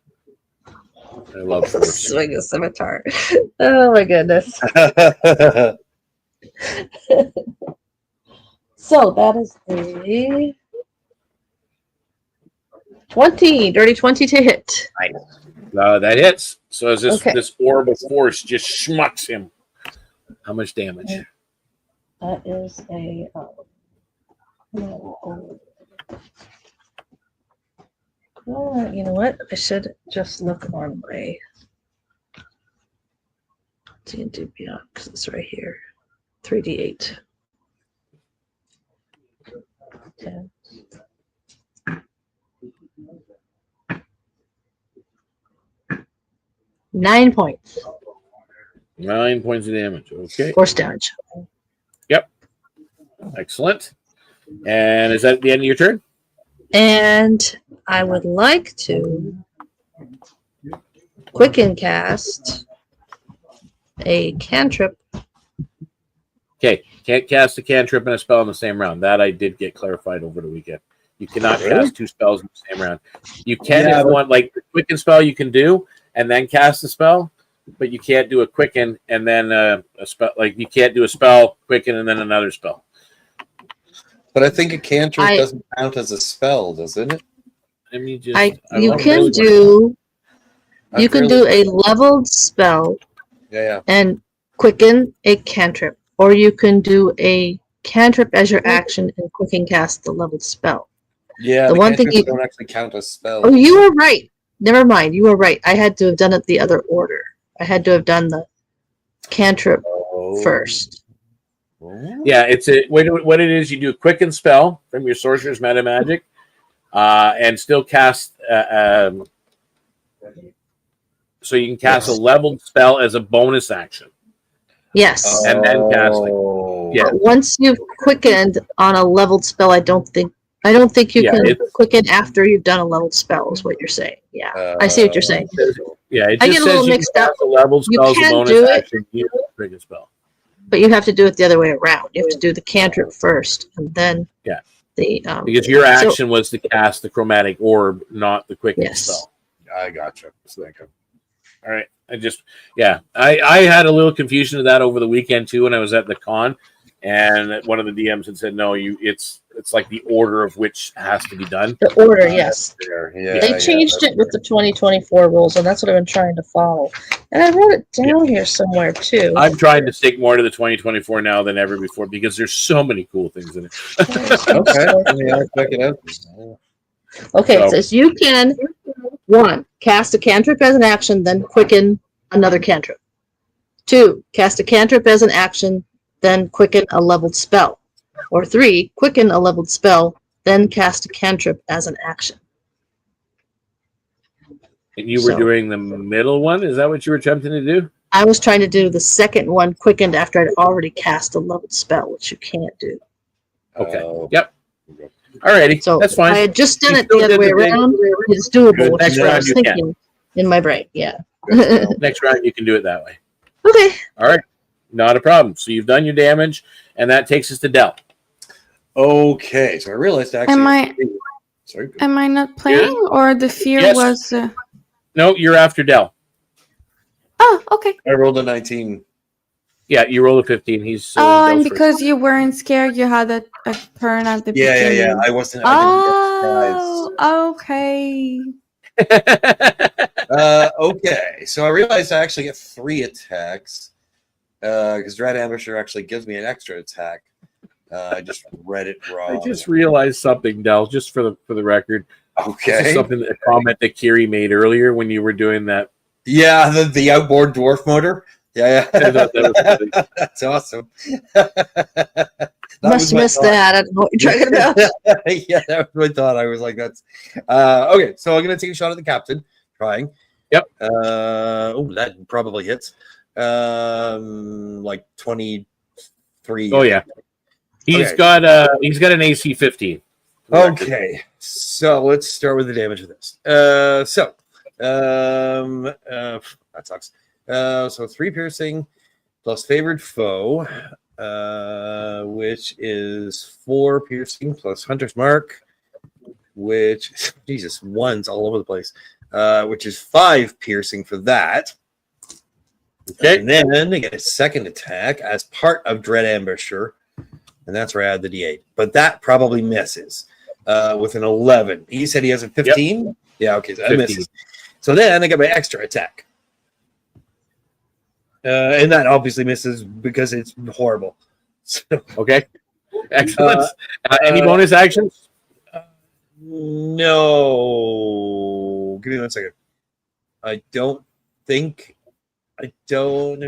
B: love force.
E: Swing a scimitar. Oh my goodness. So that is a 20, dirty 20 to hit.
B: That hits. So as this
E: Okay.
B: this orb of force just schmucks him. How much damage?
E: That is a well, you know what? I should just look on my D&D Beyond because it's right here. 3d8. 10. Nine points.
B: 9 points of damage. Okay.
E: Force damage.
B: Yep. Excellent. And is that the end of your turn?
E: And I would like to quicken cast a cantrip.
B: Okay. Can't cast a cantrip and a spell in the same round. That I did get clarified over the weekend. You cannot cast two spells in the same round. You can if you want, like the quicken spell you can do and then cast a spell, but you can't do a quicken and then a spell. Like you can't do a spell, quicken, and then another spell.
C: But I think a cantrip doesn't count as a spell, doesn't it?
B: I mean, just
E: You can do a leveled spell and quicken a cantrip, or you can do a cantrip as your action and quicken cast the leveled spell.
C: Yeah,
E: the one thing you
C: don't actually count as spells.
E: Oh, you were right. Never mind. You were right. I had to have done it the other order. I had to have done the cantrip first.
B: Yeah, it's what it is. You do a quicken spell from your sorcerer's meta magic, and still cast. So you can cast a leveled spell as a bonus action.
E: Yes,
B: and then cast.
E: But once you've quickened on a leveled spell, I don't think you can quicken after you've done a leveled spell. Is what you're saying? Yeah, I see what you're saying.
B: It
E: I
B: just
E: get a little
B: says you
E: mixed
B: can
E: up.
B: cast a leveled spell as a bonus action. You quicken spell.
E: But you have to do it the other way around. You have to do the cantrip first, and then the
B: because your action was to cast the chromatic orb, not the quicken spell.
C: I gotcha.
B: All right. I had a little confusion of that over the weekend too when I was at the con, and one of the DMs had said, "No, it's like the order of which has to be done."
E: The order, yes. They changed it with the 2024 rules, and that's what I've been trying to follow. And I wrote it down here somewhere too.
B: I'm trying to stick more to the 2024 now than ever before because there's so many cool things in it.
C: Check it out.
E: Okay, it says you can 1. Cast a cantrip as an action, then quicken another cantrip. 2. Cast a cantrip as an action, then quicken a leveled spell. Or 3. Quicken a leveled spell, then cast a cantrip as an action.
B: And you were doing the middle one? Is that what you were attempting to do?
E: I was trying to do the second one quickened after I'd already cast a leveled spell, which you can't do.
B: Okay. Yep. Alrighty.
E: So
B: that's fine.
E: I had just done it the other way around. It's doable, which is what I was thinking in my brain. Yeah.
B: Next round, you can do it that way.
E: Okay.
B: All right. Not a problem. So you've done your damage, and that takes us to Del.
C: Okay. So I realized actually.
D: Am I not playing, or the fear was?
B: No, you're after Del.
D: Oh, okay.
C: I rolled a 19.
B: Yeah, you rolled a 15. He's
D: and because you weren't scared, you had a turn at the beginning.
C: Yeah. I wasn't.
D: Okay.
C: Okay. So I realized I actually get 3 attacks. because Dread Ambusher actually gives me an extra attack. I just read it wrong.
B: I just realized something, Del, just for the record. This is
C: Okay.
B: something, a comment that Kiri made earlier when you were doing that.
C: Yeah, the outboard dwarf motor. Yeah,
B: I thought that was funny.
C: that's awesome.
E: Must have missed that. I don't know what you're talking about.
C: Yeah, that was my thought. I was like, that's okay. So I'm gonna take a shot at the captain. Trying.
B: Yep.
C: Oh, that probably hits. Like 23.
B: Oh yeah, he's
C: Okay.
B: got an AC 15.
C: Okay, so let's start with the damage of this. That sucks. So 3 piercing plus favored foe, which is 4 piercing plus hunter's mark, which Jesus, one's all over the place. Which is 5 piercing for that.
B: Okay.
C: And then they get a second attack as part of Dread Ambusher, and that's where I add the D8. But that probably misses with an 11. He said he has a 15? Yep. Yeah, okay, so that
B: 15.
C: misses. So then I get my extra attack. And that obviously misses because it's horrible. So,
B: Okay. Excellent. Any bonus actions?
C: no. Give me 1 second. I don't think. I don't. I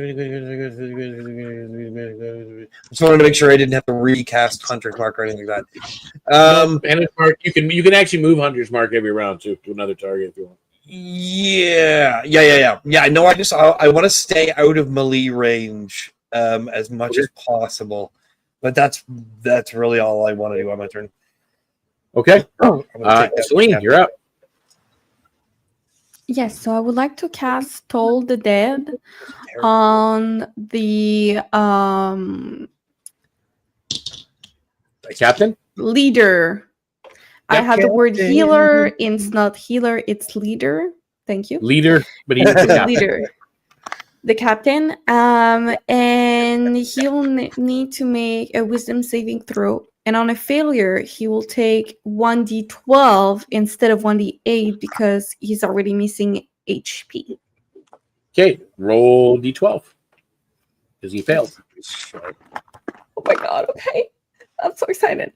C: just wanted to make sure I didn't have to recast Hunter's Mark or anything like that.
B: Hunter's Mark. You can actually move Hunter's Mark every round to another target if you want.
C: Yeah. No, I want to stay out of melee range as much as possible, but that's really all I want to do on my turn.
B: Okay.
C: I'm gonna take that
B: Celine, you're up.
D: Yes, so I would like to cast Toll the Dead on the
B: Captain?
D: leader. I
B: Yep.
D: have the word healer. It's not healer, it's leader. Thank you.
B: Leader, but he's the captain.
D: Leader. The captain. And he'll need to make a wisdom saving throw. And on a failure, he will take 1d12 instead of 1d8 because he's already missing HP.
B: Okay, roll d12 because he failed.
D: Oh my god, okay. I'm so excited.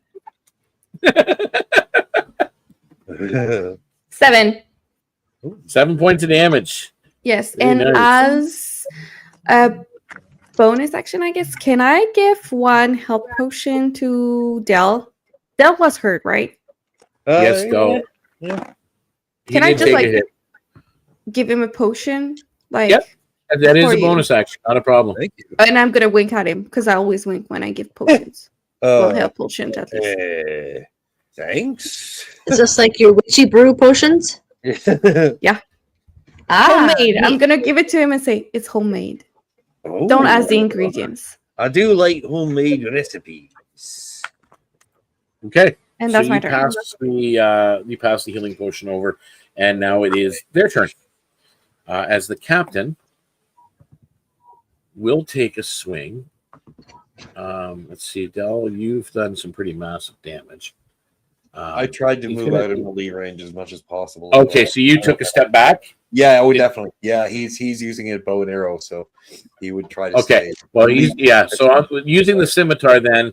D: 7.
B: 7 points of damage.
D: Yes,
B: Very
D: and
B: nice.
D: as a bonus action, I guess, can I give 1 health potion to Del? Del was hurt, right?
B: Yes, go.
C: Yeah.
B: He
D: Can I
B: did
D: just,
B: take
D: like,
B: a hit.
D: Give him a potion? Like,
B: Yep. That is
D: for
B: a
D: you.
B: bonus action, not a problem.
C: Thank you.
D: And I'm gonna wink at him because I always wink when I give potions. Well, health potions at least.
C: Thanks.
E: Is this like your witchy brew potions?
D: Homemade. I'm
E: neat.
D: gonna give it to him and say it's homemade.
C: Oh,
D: Don't ask the ingredients.
C: I do like homemade recipes.
B: Okay.
D: And that's
B: so
D: my
B: you
D: turn.
B: you pass the healing potion over, and now it is their turn. As the captain will take a swing. Let's see, Del, you've done some pretty massive damage.
C: I tried to
B: he's
C: move
B: gonna-
C: out of melee range as much as possible.
B: Okay, so you took a step back.
C: Yeah, we definitely. Yeah, he's using a bow and arrow, so he would try to
B: Okay.
C: stay.
B: Well, so using the scimitar, then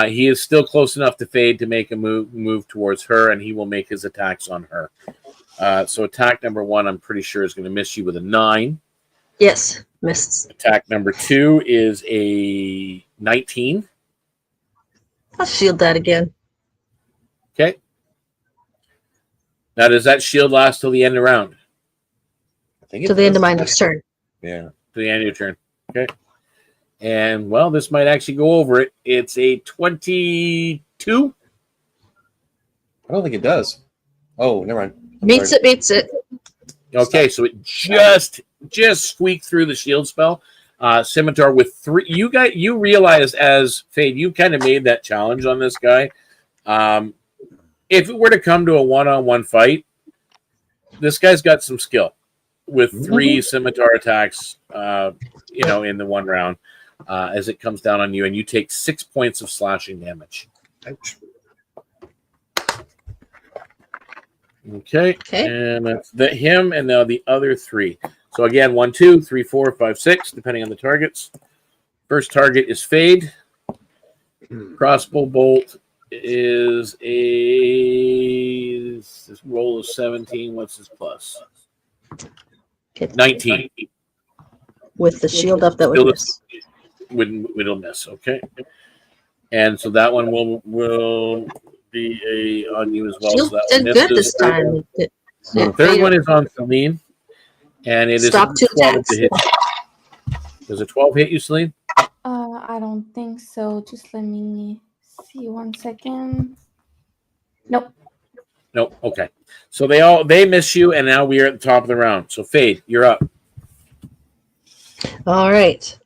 B: he is still close enough to Fade to make a move towards her, and he will make his attacks on her. So attack number 1, I'm pretty sure, is going to miss you with a 9.
E: Yes, missed.
B: Attack number 2 is a 19.
E: I'll shield that again.
B: Okay. Now, does that shield last till the end of the round?
C: I think
E: To the end of my next turn.
C: Yeah.
B: To the end of your turn. Okay. And, well, this might actually go over it. It's a 22.
C: I don't think it does. Oh, never mind.
E: Meets it.
B: Okay, so it just squeaked through the shield spell. Scimitar with 3. You realize as Fade, you kind of made that challenge on this guy. If it were to come to a one-on-one fight, this guy's got some skill with 3 scimitar attacks, in the one round as it comes down on you, and you take 6 points of slashing damage.
C: Ouch.
B: Okay.
E: Okay.
B: And that's him, and now the other 3. So again, 1, 2, 3, 4, 5, 6, depending on the targets. First target is Fade. Crossbow bolt is this roll of 17. What's his plus? 19.
E: With the shield up, that would miss.
B: It'll miss. Okay. And so that one will be on you as well.
E: Shield
B: So that
E: did
B: one
E: good
B: misses.
E: this time.
B: The third one is on Celine, and it is
E: Stop 2
B: 12
E: attacks.
B: to hit. Does a 12 hit you, Celine?
D: I don't think so. Just let me see 1 second. Nope.
B: Nope. Okay. So they miss you, and now we are at the top of the round. So Fade, you're up.
E: All right.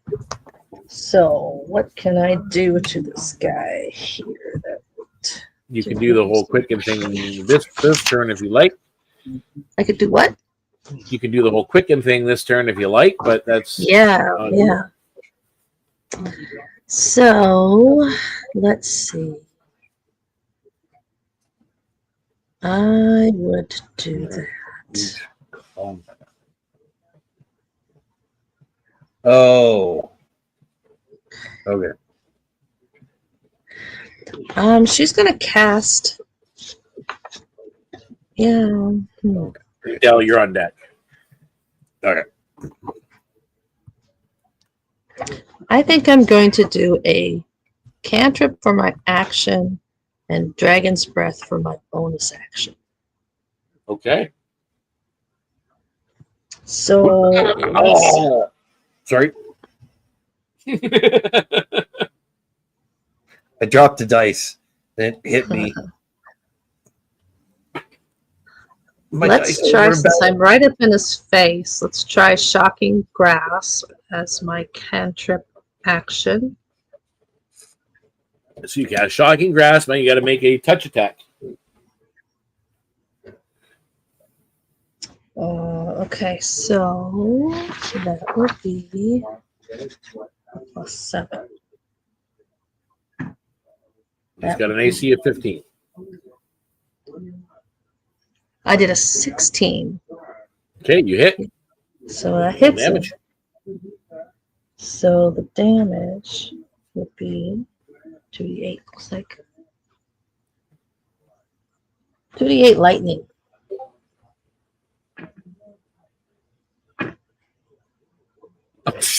E: So what can I do to this guy here?
B: You can do the whole quicken thing this turn if you like.
E: I could do what?
B: You can do the whole quicken thing this turn if you like, but that's
E: Yeah. So let's see. I would do that.
C: Oh. Okay.
E: She's gonna cast. Yeah.
B: Dell, you're on deck. Okay.
E: I think I'm going to do a cantrip for my action and Dragon's Breath for my bonus action.
B: Okay.
E: So
B: Oh, sorry.
C: I dropped the dice. It hit me.
E: let's try, since I'm right up in his face, let's try Shocking Grasp as my cantrip action.
B: So you got a Shocking Grasp, and you got to make a touch attack.
E: Okay, so that would be +7.
B: He's got an AC of 15.
E: I did a 16.
B: Okay, you hit.
E: So that hits him.
B: Damage.
E: So the damage would be 2d8, looks like. 2d8 lightning.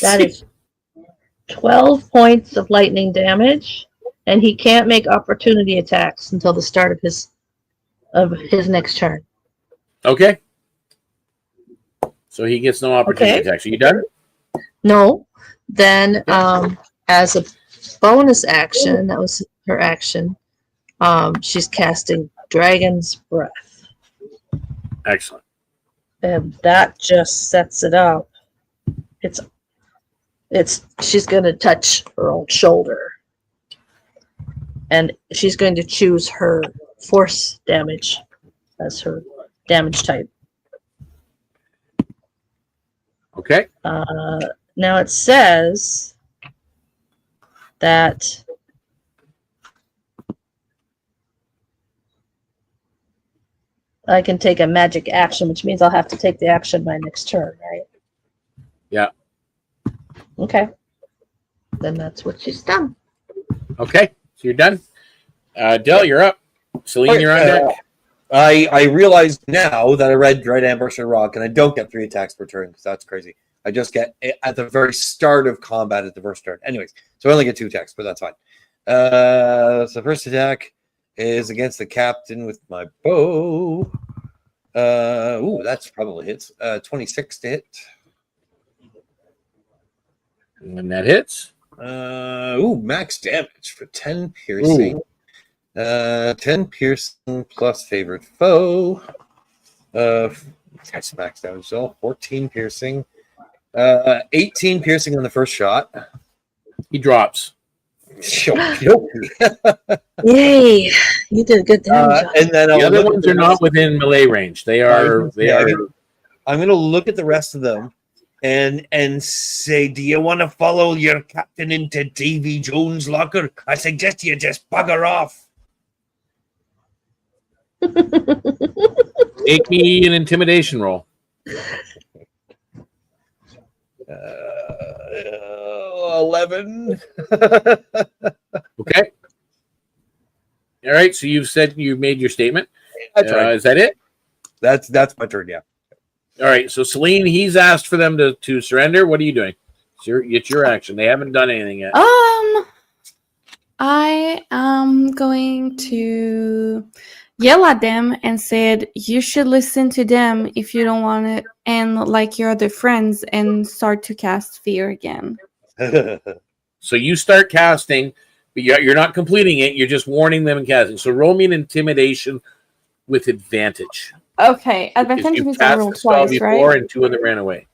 E: That is 12 points of lightning damage, and he can't make opportunity attacks until the start of his next turn.
B: Okay. So he gets no opportunity attacks. Are you done?
E: No. Then, as a bonus action, that was her action, she's casting Dragon's Breath.
B: Excellent.
E: And that just sets it up. She's going to touch her own shoulder. And she's going to choose her force damage as her damage type.
B: Okay.
E: Now it says that I can take a magic action, which means I'll have to take the action my next turn, right?
B: Yeah.
E: Okay. Then that's what she's done.
B: Okay. So you're done. Dell, you're up. Celine, you're on deck.
C: I realize now that I read Dread Ambush and Rock, and I don't get 3 attacks per turn because that's crazy. I just get at the very start of combat at the first turn. Anyways, so I only get 2 attacks, but that's fine. So first attack is against the captain with my bow. Ooh, that's probably hits. 26 to hit.
B: And that hits.
C: Max damage for 10 piercing. 10 piercing plus favorite foe. That's max damage. So 14 piercing. 18 piercing on the first shot.
B: He drops.
E: Yay! You did a good damage.
C: And then
B: The other ones are not within melee range. They are.
C: I'm going to look at the rest of them and say, do you want to follow your captain into Davy Jones' locker? I suggest you just bugger off.
B: Make me an intimidation roll.
C: 11.
B: Okay. All right. So you've said you made your statement.
C: That's right.
B: Is that it?
C: That's my turn. Yeah.
B: All right. So Celine, he's asked for them to surrender. What are you doing? It's your action. They haven't done anything yet.
D: I am going to yell at them and said, you should listen to them if you don't want it, and like your other friends, and start to cast fear again.
B: So you start casting, but you're not completing it. You're just warning them and casting. So roll me an intimidation with advantage.
D: Okay, advantage
B: You
D: means I
B: cast
D: roll
B: the spell
D: twice,
B: before,
D: right?
B: and two of them ran away.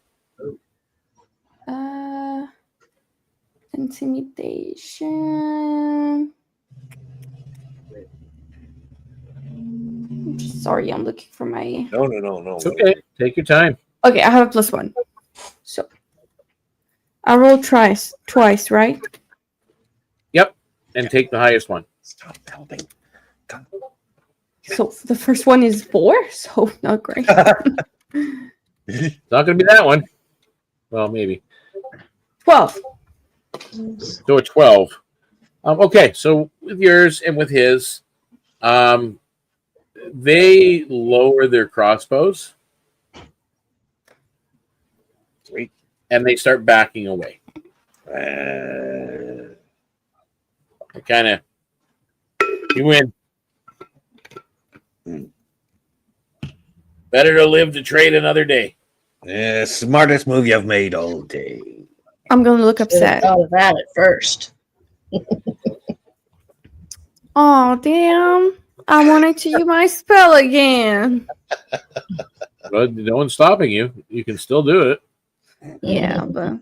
D: Intimidation. Sorry, I'm looking for my...
C: No.
B: It's okay. Take your time.
D: Okay, I have a +1. So I roll twice, right?
B: Yep. And take the highest one.
C: Stop helping.
D: So the first one is 4, so not great.
B: It's not going to be that one. Well, maybe.
D: 12.
B: So a 12. Okay, so with yours and with his, they lower their crossbows.
C: Sweet.
B: And they start backing away. Kind of, you win. Better to live to trade another day.
C: Yeah, smartest move you've made all day.
D: I'm gonna look upset.
E: Thought of that at first.
D: Oh damn! I wanted to use my spell again.
B: But no one's stopping you. You can still do it.
D: Yeah, but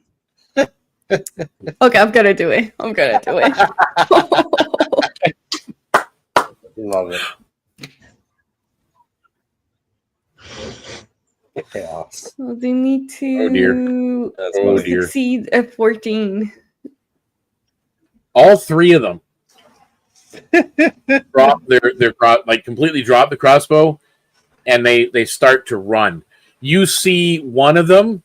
D: okay, I'm gonna do it.
C: Love it. Chaos.
D: So they need
B: Oh, dear.
D: to
B: Oh, dear.
D: succeed at 14.
B: All three of them drop completely drop the crossbow, and they start to run. You see one of them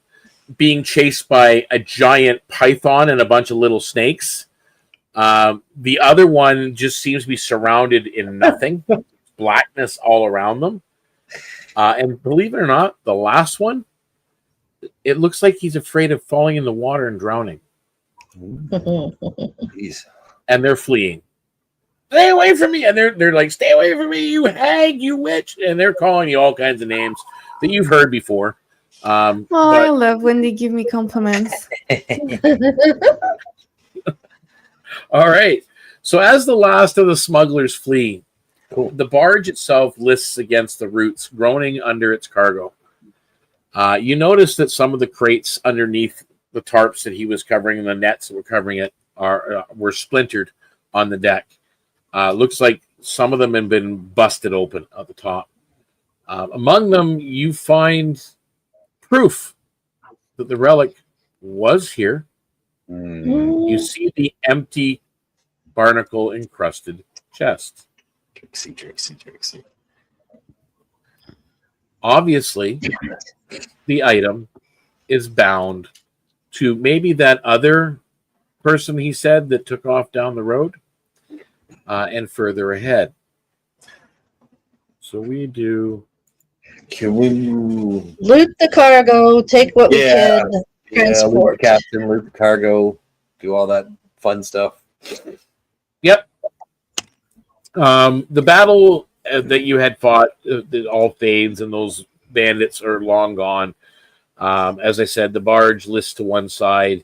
B: being chased by a giant python and a bunch of little snakes. The other one just seems to be surrounded in nothing, blackness all around them. And believe it or not, the last one, it looks like he's afraid of falling in the water and drowning.
C: Jeez.
B: And they're fleeing. Stay away from me! And they're like, stay away from me, you hag, you witch! And they're calling you all kinds of names that you've heard before.
D: I love when they give me compliments.
B: All right. So as the last of the smugglers flee,
C: Cool.
B: the barge itself lists against the roots, groaning under its cargo. You notice that some of the crates underneath the tarps that he was covering and the nets that were covering it were splintered on the deck. Looks like some of them have been busted open at the top. Among them, you find proof that the relic was here. You see the empty barnacle-encrusted chest.
C: Trixie.
B: Obviously, the item is bound to maybe that other person he said that took off down the road and further ahead. So we do...
C: Can we
E: Loot the cargo, take what we
C: Yeah.
E: can,
C: loot
E: transport.
C: the captain, loot the cargo, do all that fun stuff?
B: Yep. The battle that you had fought, all Thanes and those bandits are long gone. As I said, the barge lists to one side,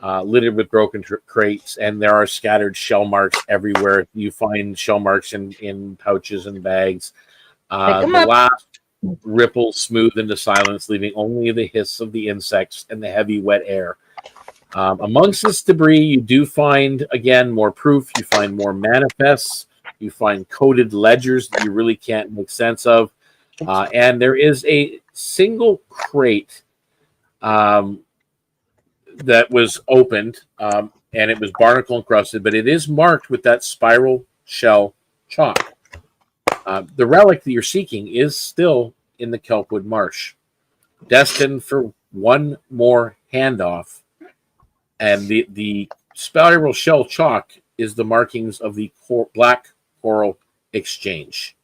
B: littered with broken crates, and there are scattered shell marks everywhere. You find shell marks in pouches and bags. The last ripples smooth into silence, leaving only the hiss of the insects and the heavy, wet air. Amongst this debris, you do find, again, more proof. You find more manifests. You find coded ledgers that you really can't make sense of. And there is a single crate that was opened, and it was barnacle encrusted, but it is marked with that spiral shell chalk. The relic that you're seeking is still in the Kelpwood Marsh, destined for one more handoff And the spiral shell chalk is the markings of the black coral exchange.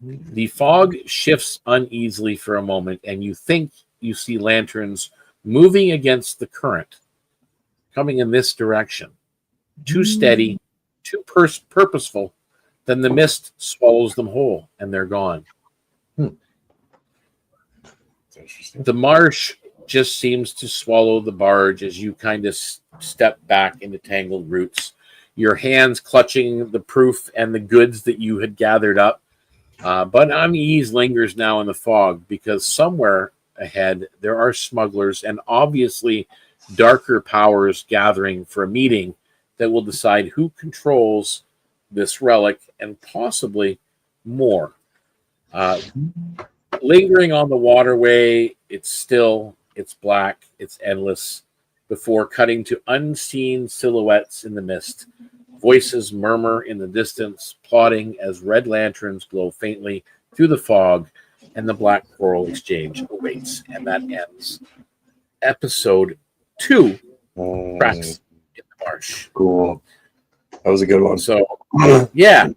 B: The fog shifts uneasily for a moment, and you think you see lanterns moving against the current, coming in this direction. Too steady, too purposeful, then the mist swallows them whole, and they're gone. The marsh just seems to swallow the barge as you kind of step back into tangled roots, your hands clutching the proof and the goods that you had gathered up. But unease lingers now in the fog, because somewhere ahead there are smugglers and obviously darker powers gathering for a meeting that will decide who controls this relic and possibly more. Lingering on the waterway, it's still, it's black, it's endless, before cutting to unseen silhouettes in the mist. Voices murmur in the distance, plotting as red lanterns glow faintly through the fog, and the black coral exchange awaits. And that ends episode 2, Cracks in the Marsh.
C: Cool. That was a good one.
B: So, yeah.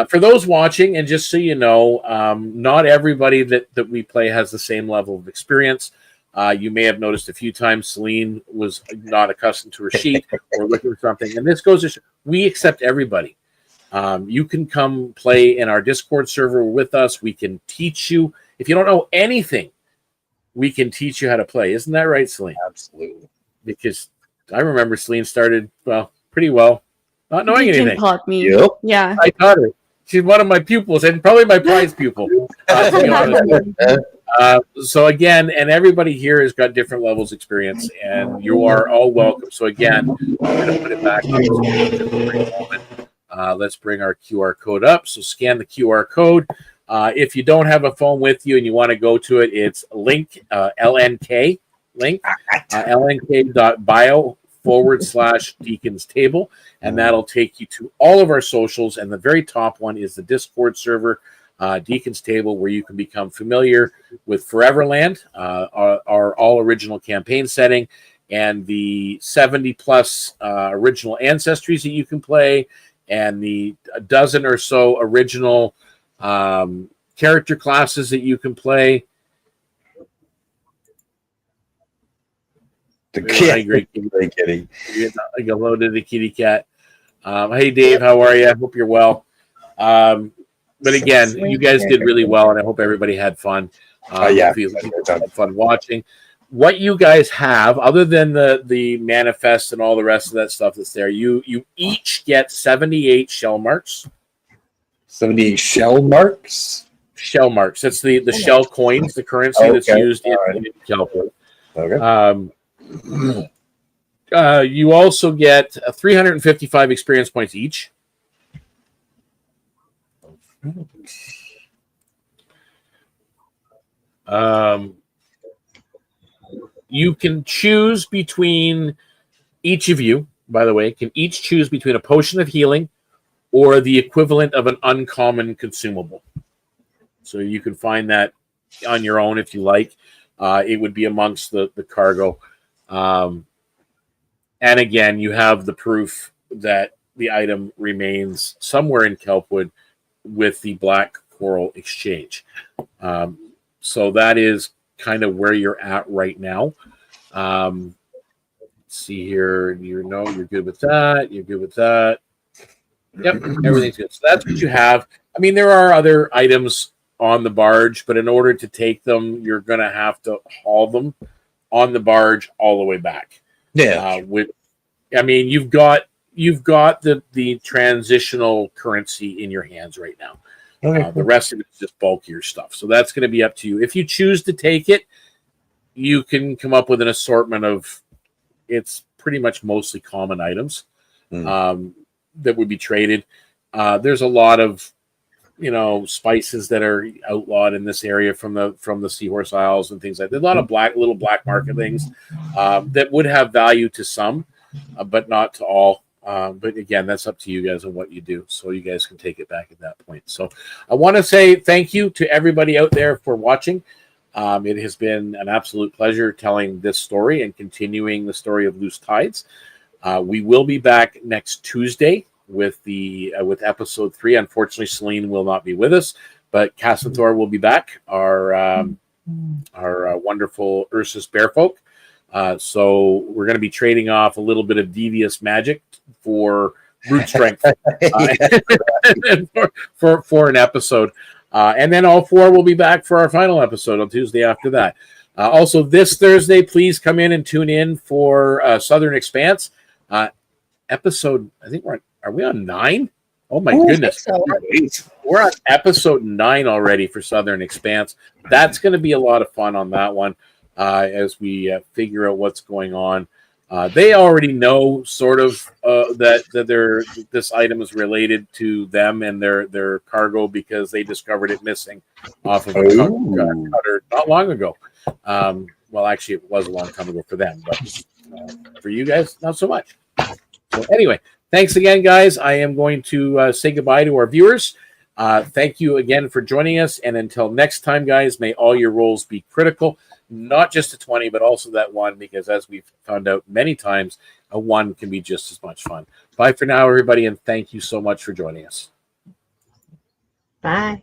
B: For those watching, and just so you know, not everybody that we play has the same level of experience. You may have noticed a few times Celine was not accustomed to her sheet or looking for something. And this goes to show, we accept everybody. You can come play in our Discord server with us. We can teach you. If you don't know anything, we can teach you how to play. Isn't that right, Celine?
C: Absolutely.
B: Because I remember Celine started, pretty well, not knowing
D: You
B: anything.
D: taught me.
C: Yep.
D: Yeah.
B: I taught her. She's one of my pupils and probably my prize pupil. To be honest. So again, and everybody here has got different levels of experience, and you are all welcome. So again, I'm going to put it back on the screen just for a brief moment. Let's bring our QR code up. So scan the QR code. If you don't have a phone with you and you want to go to it, it's link, LNK, link, lnk.bio/DeaconsTable, and that'll take you to all of our socials. And the very top one is the Discord server, Deacon's Table, where you can become familiar with Foreverland, our all original campaign setting, and the 70 plus original ancestries that you can play, and the dozen or so original character classes that you can play.
C: The kitty.
B: Hello to the kitty cat. Hey, Dave, how are you? I hope you're well. But again, you guys did really well, and I hope everybody had fun.
C: Yeah,
B: had fun watching. What you guys have, other than the manifest and all the rest of that stuff that's there, you each get 78 shell marks.
C: 78 shell marks?
B: Shell marks. That's the shell coins, the currency that's used in Kelpwood.
C: Okay.
B: You also get 355 experience points each. You can choose between, each of you, by the way, can each choose between a potion of healing or the equivalent of an uncommon consumable. So you can find that on your own if you like. It would be amongst the cargo. And again, you have the proof that the item remains somewhere in Kelpwood with the Black Coral Exchange. So that is kind of where you're at right now. Let's see here. You're good with that. You're good with that. Yep, everything's good. So that's what you have. I mean, there are other items on the barge, but in order to take them, you're going to have to haul them on the barge all the way back.
C: Yeah.
B: You've got the transitional currency in your hands right now.
C: Okay.
B: The rest of it is just bulkier stuff. So that's going to be up to you. If you choose to take it, you can come up with an assortment of, it's pretty much mostly common items that would be traded. There's a lot of, spices that are outlawed in this area from the Seahorse Isles and things like that. There's a lot of little black market things that would have value to some, but not to all. But again, that's up to you guys on what you do. So you guys can take it back at that point. So I want to say thank you to everybody out there for watching. It has been an absolute pleasure telling this story and continuing the story of Loose Tides. We will be back next Tuesday with with episode 3. Unfortunately, Celine will not be with us, but Cassanthor will be back. Our wonderful Ursus Bearfolk. So we're going to be trading off a little bit of devious magic for brute strength for an episode. And then all 4 will be back for our final episode on Tuesday after that. Also, this Thursday, please come in and tune in for Southern Expanse episode. I think are we on 9? Oh my goodness.
E: So.
B: We're on episode 9 already for Southern Expanse. That's going to be a lot of fun on that one as we figure out what's going on. They already know sort of that this item is related to them and their cargo because they discovered it missing off of a cutter not long ago. Well, actually, it was a long time ago for them, but for you guys, not so much. So anyway, thanks again, guys. I am going to say goodbye to our viewers. Thank you again for joining us. And until next time, guys, may all your rolls be critical. Not just a 20, but also that 1, because as we've found out many times, a 1 can be just as much fun. Bye for now, everybody, and thank you so much for joining us.
E: Bye.